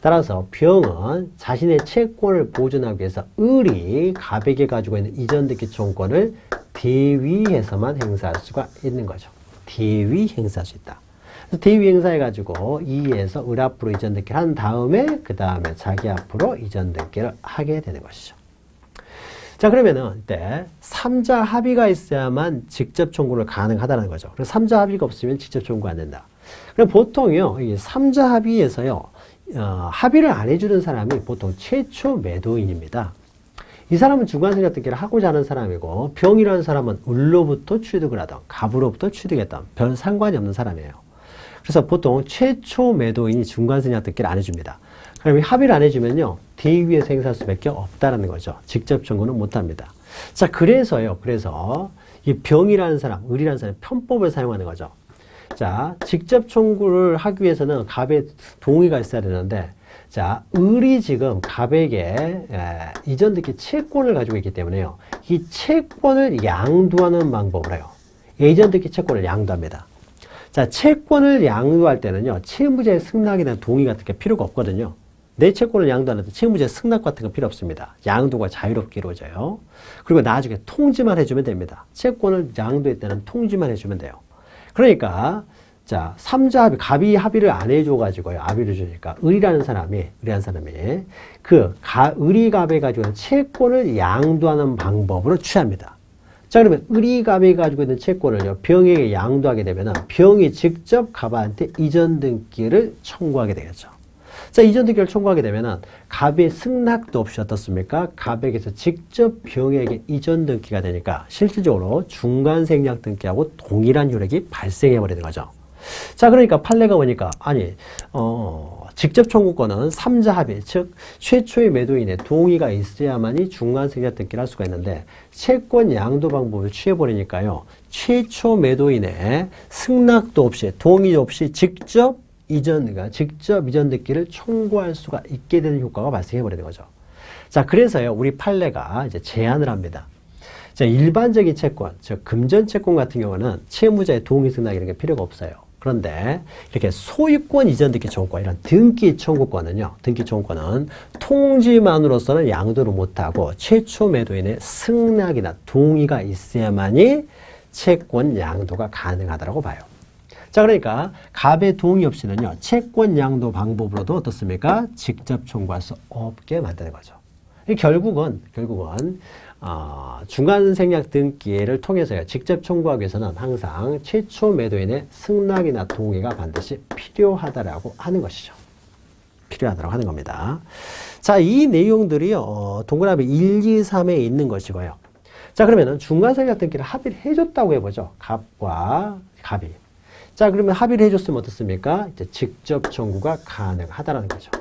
따라서 병은 자신의 채권을 보존하기 위해서 을이 갑에게 가지고 있는 이전 등기 청구권을 대위해서만 행사할 수가 있는 거죠. 대위 행사할 수 있다. 대위 행사해가지고 이에서 을 앞으로 이전 등기를 한 다음에 그 다음에 자기 앞으로 이전 등기를 하게 되는 것이죠. 자, 그러면은 이때 3자 합의가 있어야만 직접 청구를 가능하다는 거죠. 그래서 3자 합의가 없으면 직접 청구 안 된다. 그럼 보통요, 이 3자 합의에서요, 합의를 안 해주는 사람이 보통 최초 매도인입니다. 이 사람은 중간세자 등기를 하고자 하는 사람이고, 병이라는 사람은 을로부터 취득을 하던, 갑으로부터 취득했던 별 상관이 없는 사람이에요. 그래서 보통 최초 매도인이 중간세자 등기를 안 해줍니다. 그럼 합의를 안 해주면요, 대위에서 행사할 수밖에 없다는 거죠. 직접 청구는 못합니다. 자, 그래서 이 병이라는 사람, 을이라는 사람이 편법을 사용하는 거죠. 자, 직접 청구를 하기 위해서는 갑의 동의가 있어야 되는데, 자, 을이 지금 갑에게 이전 등기 채권을 가지고 있기 때문에요. 이 채권을 양도하는 방법을 해요. 이전 등기 채권을 양도합니다. 자, 채권을 양도할 때는요, 채무자의 승낙이나 동의 같은 게 필요가 없거든요. 내 채권을 양도하는데 채무자의 승낙 같은 거 필요 없습니다. 양도가 자유롭게 이루어져요. 그리고 나중에 통지만 해주면 됩니다. 채권을 양도할 때는 통지만 해주면 돼요. 그러니까 자, 3자 합의, 갑이 합의를 안 해줘가지고요. 합의를 주니까 을이라는 사람이 을이 갑에 가지고 있는 채권을 양도하는 방법으로 취합니다. 자, 그러면 을이 갑에 가지고 있는 채권을요, 병에게 양도하게 되면은 병이 직접 갑한테 이전 등기를 청구하게 되겠죠. 자, 이전 등기를 청구하게 되면은 갑의 승낙도 없이 어떻습니까? 갑에게서 직접 병에게 이전 등기가 되니까 실질적으로 중간생략 등기하고 동일한 효력이 발생해 버리는 거죠. 자, 그러니까 판례가 보니까 직접 청구권은 3자 합의, 즉 최초의 매도인의 동의가 있어야만이 중간생략 등기를 할 수가 있는데, 채권 양도 방법을 취해버리니까요, 최초 매도인의 승낙도 없이, 동의 없이 직접 이전 등기를 청구할 수가 있게 되는 효과가 발생해버리는 거죠. 자, 그래서요, 우리 판례가 이제 제안을 합니다. 자, 일반적인 채권, 즉 금전 채권 같은 경우는 채무자의 동의 승낙 이런 게 필요가 없어요. 그런데 이렇게 소유권 이전 등기 청구권, 이런 등기 청구권은 통지만으로서는 양도를 못하고 최초 매도인의 승낙이나 동의가 있어야만이 채권 양도가 가능하다고 봐요. 자, 그러니까 갑의 동의 없이는요, 채권 양도 방법으로도 어떻습니까? 직접 청구할 수 없게 만드는 거죠. 결국은 중간생략 등기를 통해서요, 직접 청구하기 위해서는 항상 최초 매도인의 승낙이나 동의가 반드시 필요하다라고 하는 것이죠. 필요하다고 하는 겁니다. 자, 이 내용들이요, 동그라미 1, 2, 3에 있는 것이고요. 자, 그러면은 중간생략 등기를 합의를 해줬다고 해보죠. 갑과 갑이. 자, 그러면 합의를 해줬으면 어떻습니까? 이제 직접 청구가 가능하다라는 거죠.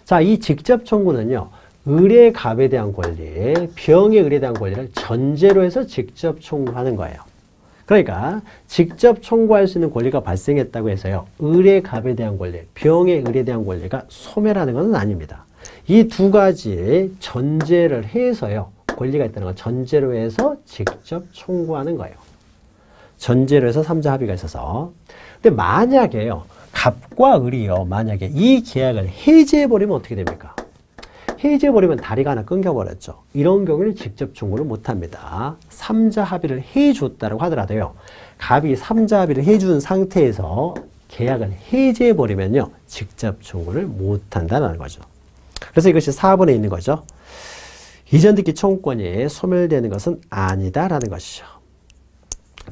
자, 이 직접 청구는요, 을의 갑에 대한 권리, 병의 을에 대한 권리를 전제로 해서 직접 청구하는 거예요. 그러니까 직접 청구할 수 있는 권리가 발생했다고 해서요, 을의 갑에 대한 권리, 병의 을에 대한 권리가 소멸하는 것은 아닙니다. 이 두 가지 전제를 해서요, 권리가 있다는 걸 전제로 해서 직접 청구하는 거예요. 전제로 해서 3자 합의가 있어서. 근데 만약에요, 갑과 을이요, 만약에 이 계약을 해지해버리면 어떻게 됩니까? 해지해버리면 다리가 하나 끊겨버렸죠. 이런 경우는 직접 청구를 못합니다. 3자 합의를 해줬다고 하더라도요, 갑이 3자 합의를 해준 상태에서 계약을 해지해버리면요, 직접 청구를 못한다는 거죠. 그래서 이것이 4번에 있는 거죠. 이전 등기 청구권이 소멸되는 것은 아니다라는 것이죠.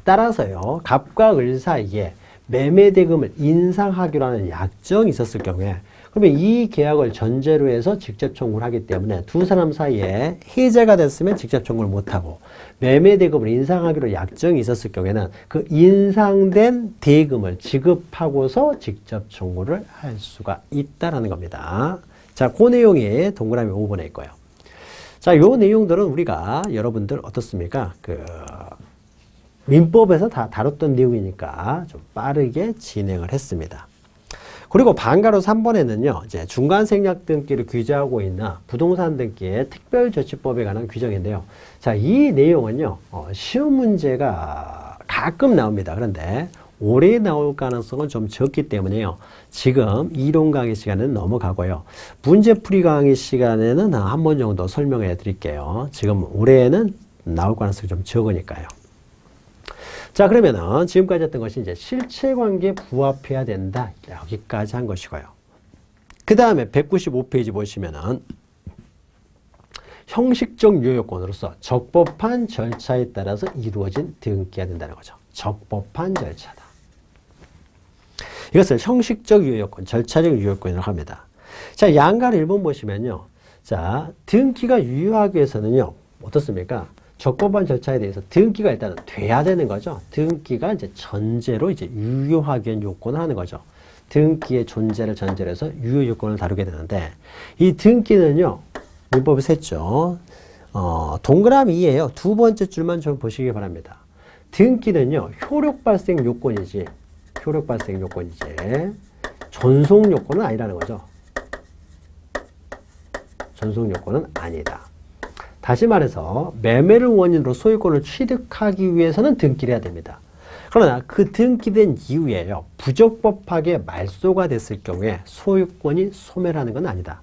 따라서요, 갑과 을 사이에 매매 대금을 인상하기로 하는 약정이 있었을 경우에 그러면 이 계약을 전제로 해서 직접 청구를 하기 때문에 두 사람 사이에 해제가 됐으면 직접 청구를 못하고 매매 대금을 인상하기로 약정이 있었을 경우에는 그 인상된 대금을 지급하고서 직접 청구를 할 수가 있다라는 겁니다. 자, 그 내용이 동그라미 5번에 있고요. 자, 요 내용들은 우리가 여러분들 어떻습니까? 민법에서 다 다뤘던 내용이니까 좀 빠르게 진행을 했습니다. 그리고 반가로 3번에는요, 이제 중간 생략 등기를 규제하고 있는 부동산 등기의 특별조치법에 관한 규정인데요. 자, 이 내용은요, 시험 문제가 가끔 나옵니다. 그런데 올해 나올 가능성은 좀 적기 때문에요. 지금 이론 강의 시간은 넘어가고요. 문제풀이 강의 시간에는 한 번 정도 설명해 드릴게요. 지금 올해는 나올 가능성이 좀 적으니까요. 자, 그러면은 지금까지 했던 것이 이제 실체관계에 부합해야 된다. 여기까지 한 것이고요. 그 다음에 195페이지 보시면은 형식적 유효요건으로서 적법한 절차에 따라서 이루어진 등기가 된다는 거죠. 적법한 절차다. 이것을 형식적 유효요건, 절차적 유효요건이라고 합니다. 자, 양가를 1번 보시면요. 자, 등기가 유효하기 위해서는요. 어떻습니까? 적법한 절차에 대해서 등기가 일단은 돼야 되는 거죠. 등기가 이제 전제로 이제 유효하기 위한 요건을 하는 거죠. 등기의 존재를 전제로 해서 유효 요건을 다루게 되는데 이 등기는요. 민법에서 했죠. 동그라미 2예요. 두 번째 줄만 좀 보시기 바랍니다. 등기는요. 효력 발생 요건이지. 효력 발생 요건이지. 존속 요건은 아니라는 거죠. 존속 요건은 아니다. 다시 말해서 매매를 원인으로 소유권을 취득하기 위해서는 등기를 해야 됩니다. 그러나 그 등기된 이후에요. 부적법하게 말소가 됐을 경우에 소유권이 소멸하는 건 아니다.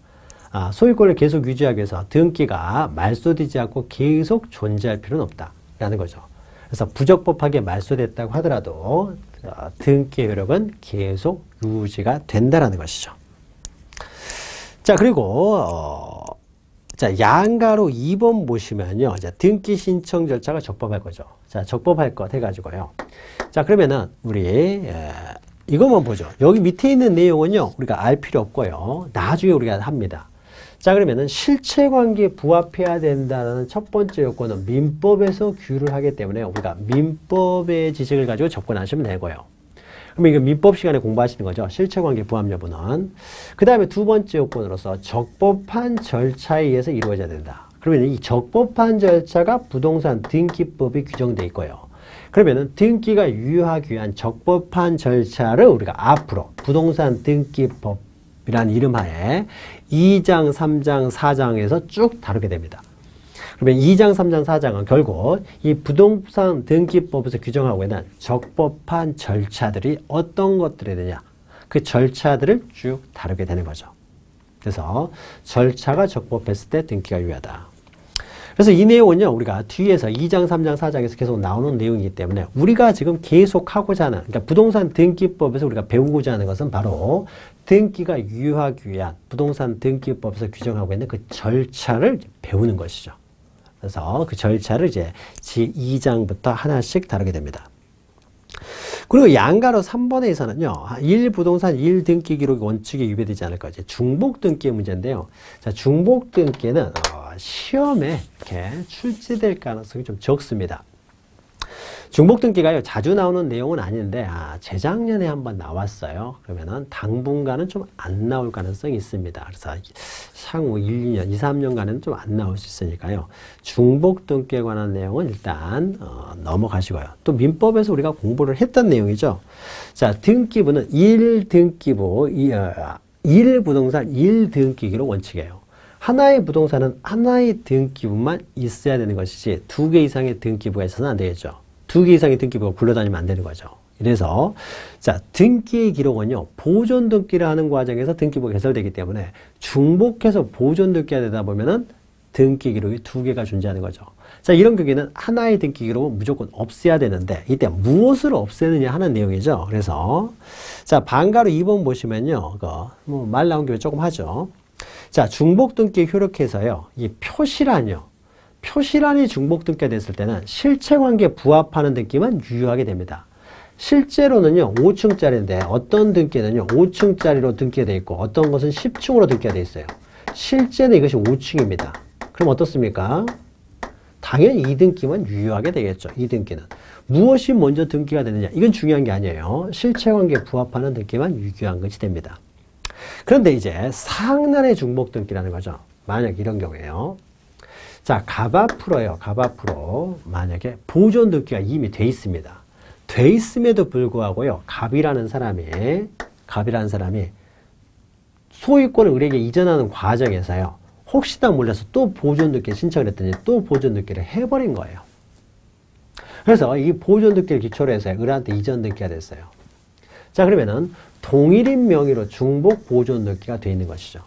소유권을 계속 유지하기 위해서 등기가 말소되지 않고 계속 존재할 필요는 없다라는 거죠. 그래서 부적법하게 말소됐다고 하더라도 등기의 효력은 계속 유지가 된다라는 것이죠. 자, 그리고 자, 양가로 2번 보시면요. 자, 등기 신청 절차가 적법할 거죠. 자, 적법할 것 해가지고요. 자, 그러면은, 이것만 보죠. 여기 밑에 있는 내용은요, 우리가 알 필요 없고요. 나중에 우리가 합니다. 자, 그러면은 실체관계에 부합해야 된다는 첫 번째 요건은 민법에서 규율을 하기 때문에 우리가 민법의 지식을 가지고 접근하시면 되고요. 그럼 이거 민법 시간에 공부하시는 거죠. 실체관계 부합 여부는. 그 다음에 두 번째 요건으로서 적법한 절차에 의해서 이루어져야 된다. 그러면 이 적법한 절차가 부동산 등기법이 규정되어 있고요. 그러면은 등기가 유효하기 위한 적법한 절차를 우리가 앞으로 부동산 등기법이라는 이름하에 2장, 3장, 4장에서 쭉 다루게 됩니다. 그러면 2장, 3장, 4장은 결국 이 부동산 등기법에서 규정하고 있는 적법한 절차들이 어떤 것들이 되냐. 그 절차들을 쭉 다루게 되는 거죠. 그래서 절차가 적법했을 때 등기가 유효하다. 그래서 이 내용은요, 우리가 뒤에서 2장, 3장, 4장에서 계속 나오는 내용이기 때문에 우리가 지금 계속 하고자 하는, 그러니까 부동산 등기법에서 우리가 배우고자 하는 것은 바로 등기가 유효하기 위한 부동산 등기법에서 규정하고 있는 그 절차를 배우는 것이죠. 그래서 그 절차를 이제 제2장부터 하나씩 다루게 됩니다. 그리고 양가로 3번에서는요, 1부동산 1등기 기록 원칙에 위배되지 않을 거지. 중복등기의 문제인데요. 자, 중복등기는 시험에 이렇게 출제될 가능성이 좀 적습니다. 중복등기가요, 자주 나오는 내용은 아닌데, 재작년에 한번 나왔어요. 그러면은 당분간은 좀 안 나올 가능성이 있습니다. 그래서 향후 1, 2년, 2, 3년간은 좀 안 나올 수 있으니까요. 중복등기에 관한 내용은 일단 넘어가시고요. 또 민법에서 우리가 공부를 했던 내용이죠. 자, 등기부는 1등기부, 1부동산 1등기기로 원칙이에요. 하나의 부동산은 하나의 등기부만 있어야 되는 것이지 2개 이상의 등기부가 있어서는 안 되겠죠. 2개 이상의 등기부가 굴러다니면 안 되는 거죠. 그래서 자, 등기의 기록은요, 보존 등기를 하는 과정에서 등기부가 개설되기 때문에 중복해서 보존 등기가 되다 보면은 등기 기록이 2개가 존재하는 거죠. 자, 이런 경우에는 하나의 등기 기록은 무조건 없애야 되는데 이때 무엇을 없애느냐 하는 내용이죠. 그래서 자, 반가로 2번 보시면요, 말 나온 김에 조금 하죠. 자, 중복등기에 효력해서요, 이 표시란이요. 표시란이 중복등기가 됐을 때는 실체관계에 부합하는 등기만 유효하게 됩니다. 실제로는요 5층짜리인데 어떤 등기는요 5층짜리로 등기가 되어 있고 어떤 것은 10층으로 등기가 되어 있어요. 실제는 이것이 5층입니다. 그럼 어떻습니까? 당연히 2등기만 유효하게 되겠죠. 2등기는. 무엇이 먼저 등기가 되느냐 이건 중요한 게 아니에요. 실체관계에 부합하는 등기만 유효한 것이 됩니다. 그런데 이제 상란의 중복 등기라는 거죠. 만약 이런 경우에요. 자, 갑 앞으로요. 갑 앞으로 만약에 보존 등기가 이미 돼 있습니다. 돼 있음에도 불구하고요. 갑이라는 사람이 소유권을 을에게 이전하는 과정에서요. 혹시나 몰라서 또 보존 등기 신청을 했더니 또 보존 등기를 해버린 거예요. 그래서 이 보존 등기를 기초로 해서 을한테 이전 등기가 됐어요. 자, 그러면은 동일인 명의로 중복 보존 등기가 돼 있는 것이죠.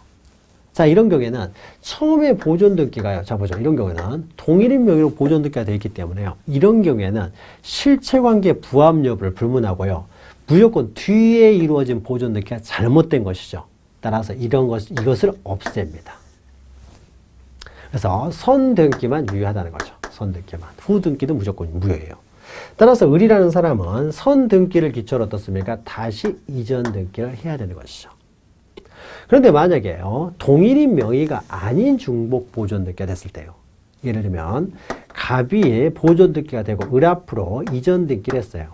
자, 이런 경우에는 처음에 보존 등기가요. 자, 보죠. 이런 경우에는 동일인 명의로 보존 등기가 되어 있기 때문에요. 이런 경우에는 실체관계 부합 여부를 불문하고요. 무조건 뒤에 이루어진 보존 등기가 잘못된 것이죠. 따라서 이것을 없앱니다. 그래서 선 등기만 유효하다는 거죠. 선 등기만. 후 등기도 무조건 무효예요. 따라서 을이라는 사람은 선 등기를 기초로 어떻습니까? 다시 이전 등기를 해야 되는 것이죠. 그런데 만약에 동일인 명의가 아닌 중복 보존 등기가 됐을 때요. 예를 들면 갑이 보존 등기가 되고 을 앞으로 이전 등기를 했어요.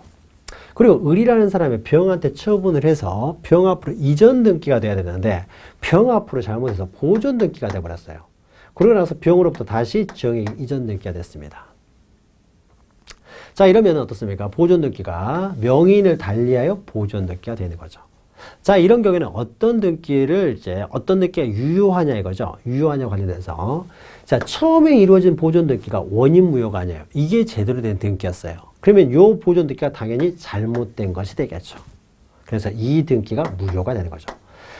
그리고 을이라는 사람이 병한테 처분을 해서 병 앞으로 이전 등기가 돼야 되는데 병 앞으로 잘못해서 보존 등기가 돼버렸어요. 그러고 나서 병으로부터 다시 정의 이전 등기가 됐습니다. 자, 이러면 어떻습니까? 보존 등기가 명인을 달리하여 보존 등기가 되는 거죠. 자, 이런 경우에는 어떤 등기가 유효하냐 이거죠. 유효하냐 관련돼서. 자, 처음에 이루어진 보존 등기가 원인 무효가 아니에요. 이게 제대로 된 등기였어요. 그러면 이 보존 등기가 당연히 잘못된 것이 되겠죠. 그래서 이 등기가 무효가 되는 거죠.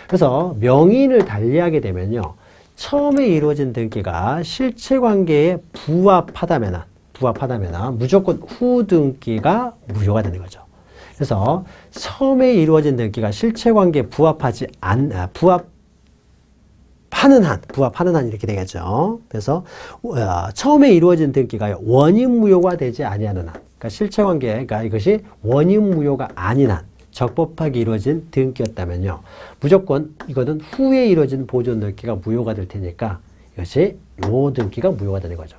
그래서 명인을 달리하게 되면요. 처음에 이루어진 등기가 실체관계에 부합하다면 무조건 후 등기가 무효가 되는 거죠. 그래서 처음에 이루어진 등기가 실체관계에 부합하는 한 이렇게 되겠죠. 그래서 처음에 이루어진 등기가 원인 무효가 되지 아니하는 한, 그러니까 실체관계가 이것이 원인 무효가 아닌 한 적법하게 이루어진 등기였다면요. 무조건 이거는 후에 이루어진 보존 등기가 무효가 될 테니까 이것이 요 등기가 무효가 되는 거죠.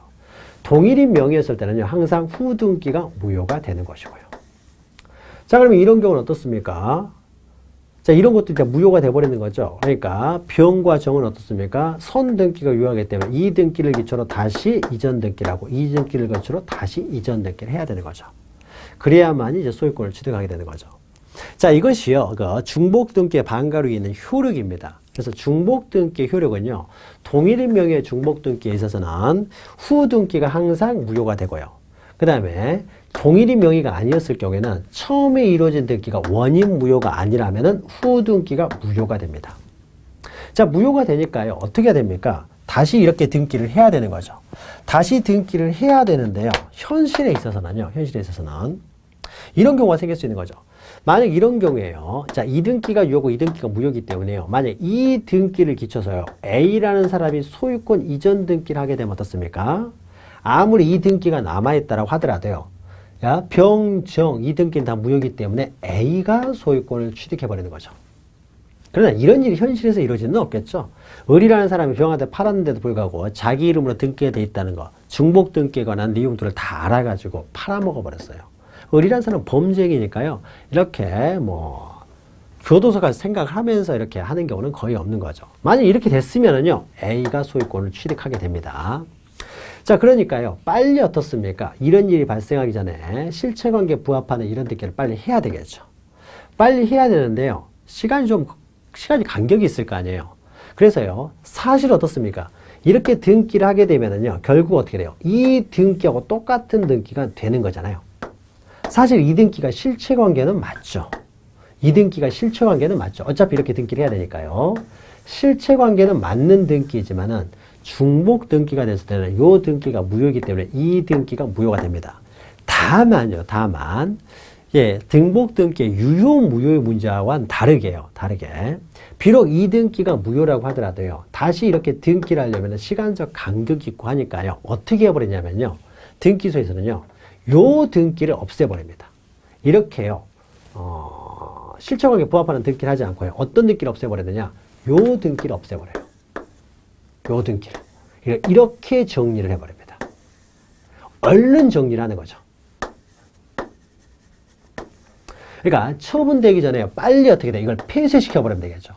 동일인 명의였을 때는요. 항상 후 등기가 무효가 되는 것이고요. 자, 그러면 이런 경우는 어떻습니까? 자, 이런 것도 이제 무효가 돼버리는 거죠. 그러니까 병과 정은 어떻습니까? 선 등기가 유효하기 때문에 이 등기를 기초로 다시 이전 등기를 하고 이 등기를 기초로 다시 이전 등기를 해야 되는 거죠. 그래야만 이제 소유권을 취득하게 되는 거죠. 자, 이것이요. 중복 등기의 반가로 있는 효력입니다. 그래서 중복 등기 효력은요. 동일인 명의의 중복 등기에 있어서는 후 등기가 항상 무효가 되고요. 그 다음에 동일인 명의가 아니었을 경우에는 처음에 이루어진 등기가 원인 무효가 아니라면 후 등기가 무효가 됩니다. 자, 무효가 되니까요. 어떻게 해야 됩니까? 다시 이렇게 등기를 해야 되는 거죠. 다시 등기를 해야 되는데요. 현실에 있어서는 이런 경우가 생길 수 있는 거죠. 만약 이런 경우에요. 자, 이 등기가 유효고 이 등기가 무효이기 때문에요. 만약 이 등기를 기초서요. A라는 사람이 소유권 이전 등기를 하게 되면 어떻습니까? 아무리 이 등기가 남아있다라고 하더라도요. 야, 병, 정, 이 등기는 다 무효이기 때문에 A가 소유권을 취득해버리는 거죠. 그러나 이런 일이 현실에서 이루어지는 없겠죠. 을이라는 사람이 병한테 팔았는데도 불구하고 자기 이름으로 등기가 돼 있다는 거, 중복 등기에 관한 내용들을 다 알아가지고 팔아먹어버렸어요. 을이라는 사람은 범죄행위니까요. 이렇게 교도소 가서 생각을 하면서 이렇게 하는 경우는 거의 없는 거죠. 만약 이렇게 됐으면은요, A가 소유권을 취득하게 됩니다. 자, 그러니까요, 빨리 어떻습니까? 이런 일이 발생하기 전에 실체관계에 부합하는 이런 등기를 빨리 해야 되겠죠. 빨리 해야 되는데요, 시간이 간격이 있을 거 아니에요. 그래서요, 사실 어떻습니까? 이렇게 등기를 하게 되면은요, 결국 어떻게 돼요? 이 등기하고 똑같은 등기가 되는 거잖아요. 사실 이 등기가 실체관계는 맞죠. 이 등기가 실체관계는 맞죠. 어차피 이렇게 등기를 해야 되니까요. 실체관계는 맞는 등기이지만은 중복 등기가 됐을 때는 이 등기가 무효이기 때문에 이 등기가 무효가 됩니다. 다만 등복 등기의 유효 무효의 문제와는 다르게요. 비록 이 등기가 무효라고 하더라도요. 다시 이렇게 등기를 하려면 시간적 간격이 있고 하니까요. 어떻게 해버리냐면요. 등기소에서는요. 요 등기를 없애버립니다. 이렇게요. 실체관계에 부합하는 등기를 하지 않고요. 어떤 등기를 없애버려야 되냐? 요 등기를 없애버려요. 요 등기를. 이렇게 정리를 해버립니다. 얼른 정리를 하는 거죠. 그러니까 처분되기 전에 빨리 어떻게 돼? 이걸 폐쇄시켜버리면 되겠죠.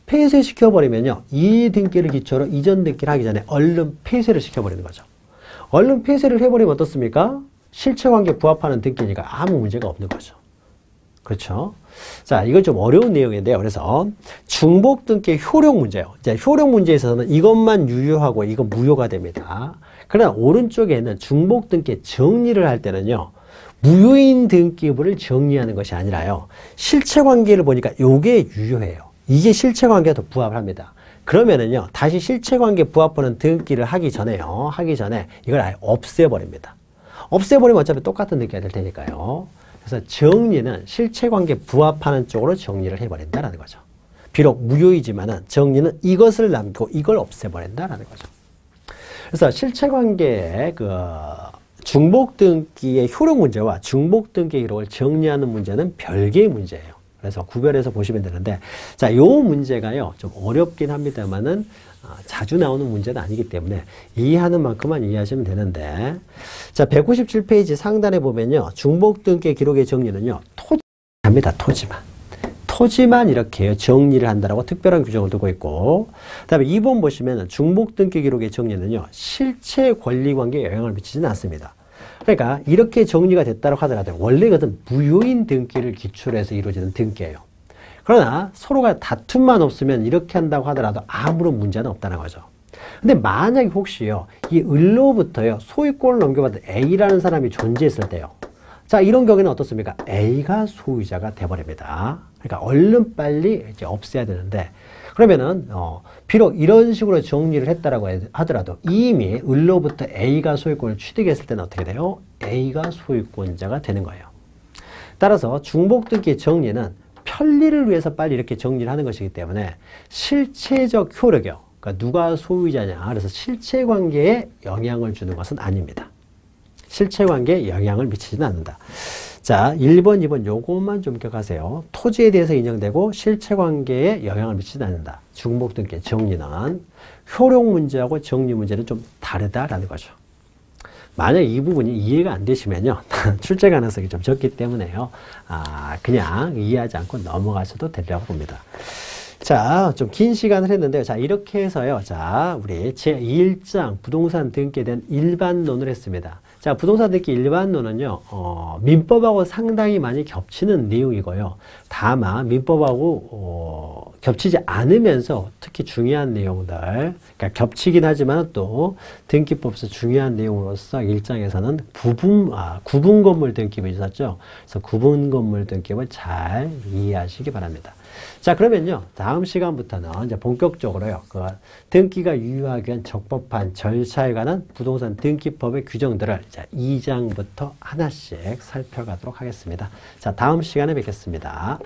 폐쇄시켜버리면요. 이 등기를 기초로 이전 등기를 하기 전에 얼른 폐쇄를 시켜버리는 거죠. 얼른 폐쇄를 해버리면 어떻습니까? 실체관계에 부합하는 등기니까 아무 문제가 없는 거죠. 그렇죠? 자, 이건 좀 어려운 내용인데요. 그래서 중복 등기의 효력 문제예요. 이제 효력 문제에 있어서는 이것만 유효하고 이건 무효가 됩니다. 그러나 오른쪽에 있는 중복 등기 정리를 할 때는요. 무효인 등기부를 정리하는 것이 아니라요. 실체관계를 보니까 이게 유효해요. 이게 실체관계에 더 부합을 합니다. 그러면은요. 다시 실체관계에 부합하는 등기를 하기 전에 이걸 아예 없애버립니다. 없애버리면 어차피 똑같은 등기가 될 테니까요. 그래서 정리는 실체관계에 부합하는 쪽으로 정리를 해버린다라는 거죠. 비록 무효이지만은 정리는 이것을 남기고 이걸 없애버린다라는 거죠. 그래서 실체관계의 중복 등기의 효력 문제와 중복 등기 기록을 정리하는 문제는 별개의 문제예요. 그래서 구별해서 보시면 되는데, 자, 요 문제가요, 좀 어렵긴 합니다만은, 자주 나오는 문제는 아니기 때문에 이해하는 만큼만 이해하시면 되는데, 자, 197페이지 상단에 보면요, 중복 등기 기록의 정리는요, 토지합니다, 토지만. 토지만 이렇게 정리를 한다라고 특별한 규정을 두고 있고, 그 다음에 2번 보시면 중복 등기 기록의 정리는요, 실체 권리 관계에 영향을 미치지는 않습니다. 그러니까 이렇게 정리가 됐다고 하더라도 원래 이것은 무효인 등기를 기초로 해서 이루어지는 등기예요. 그러나 서로가 다툼만 없으면 이렇게 한다고 하더라도 아무런 문제는 없다는 거죠. 근데 만약에 혹시요, 이 을로부터요, 소유권을 넘겨받은 A라는 사람이 존재했을 때요. 자, 이런 경우에는 어떻습니까? A가 소유자가 돼버립니다. 그러니까 얼른 빨리 이제 없애야 되는데, 그러면은, 비록 이런 식으로 정리를 했다라고 하더라도 이미 을로부터 A가 소유권을 취득했을 때는 어떻게 돼요? A가 소유권자가 되는 거예요. 따라서 중복등기 정리는 편리를 위해서 빨리 이렇게 정리를 하는 것이기 때문에 실체적 효력이요. 그러니까 누가 소유자냐. 그래서 실체관계에 영향을 주는 것은 아닙니다. 실체관계에 영향을 미치지는 않는다. 자, 1번, 2번 요것만 좀 기억하세요. 토지에 대해서 인정되고 실체관계에 영향을 미치지 않는다. 중복 등기 정리는 효력 문제하고 정리 문제는 좀 다르다라는 거죠. 만약 이 부분이 이해가 안 되시면요. 출제 가능성이 좀 적기 때문에요. 그냥 이해하지 않고 넘어가셔도 되리라고 봅니다. 자, 좀 긴 시간을 했는데요. 자, 이렇게 해서요. 자, 우리 제2일장 부동산 등기에 대한 일반론을 했습니다. 자, 부동산 등기 일반론은요, 민법하고 상당히 많이 겹치는 내용이고요. 다만, 민법하고, 겹치지 않으면서 특히 중요한 내용들, 그러니까 겹치긴 하지만 또 등기법에서 중요한 내용으로서 1장에서는 구분 건물 등기법이 있었죠. 그래서 구분 건물 등기법을 잘 이해하시기 바랍니다. 자, 그러면요, 다음 시간부터는 이제 본격적으로요, 등기가 유효하기 위한 적법한 절차에 관한 부동산 등기법의 규정들을 자, 2장부터 하나씩 살펴가도록 하겠습니다. 자, 다음 시간에 뵙겠습니다.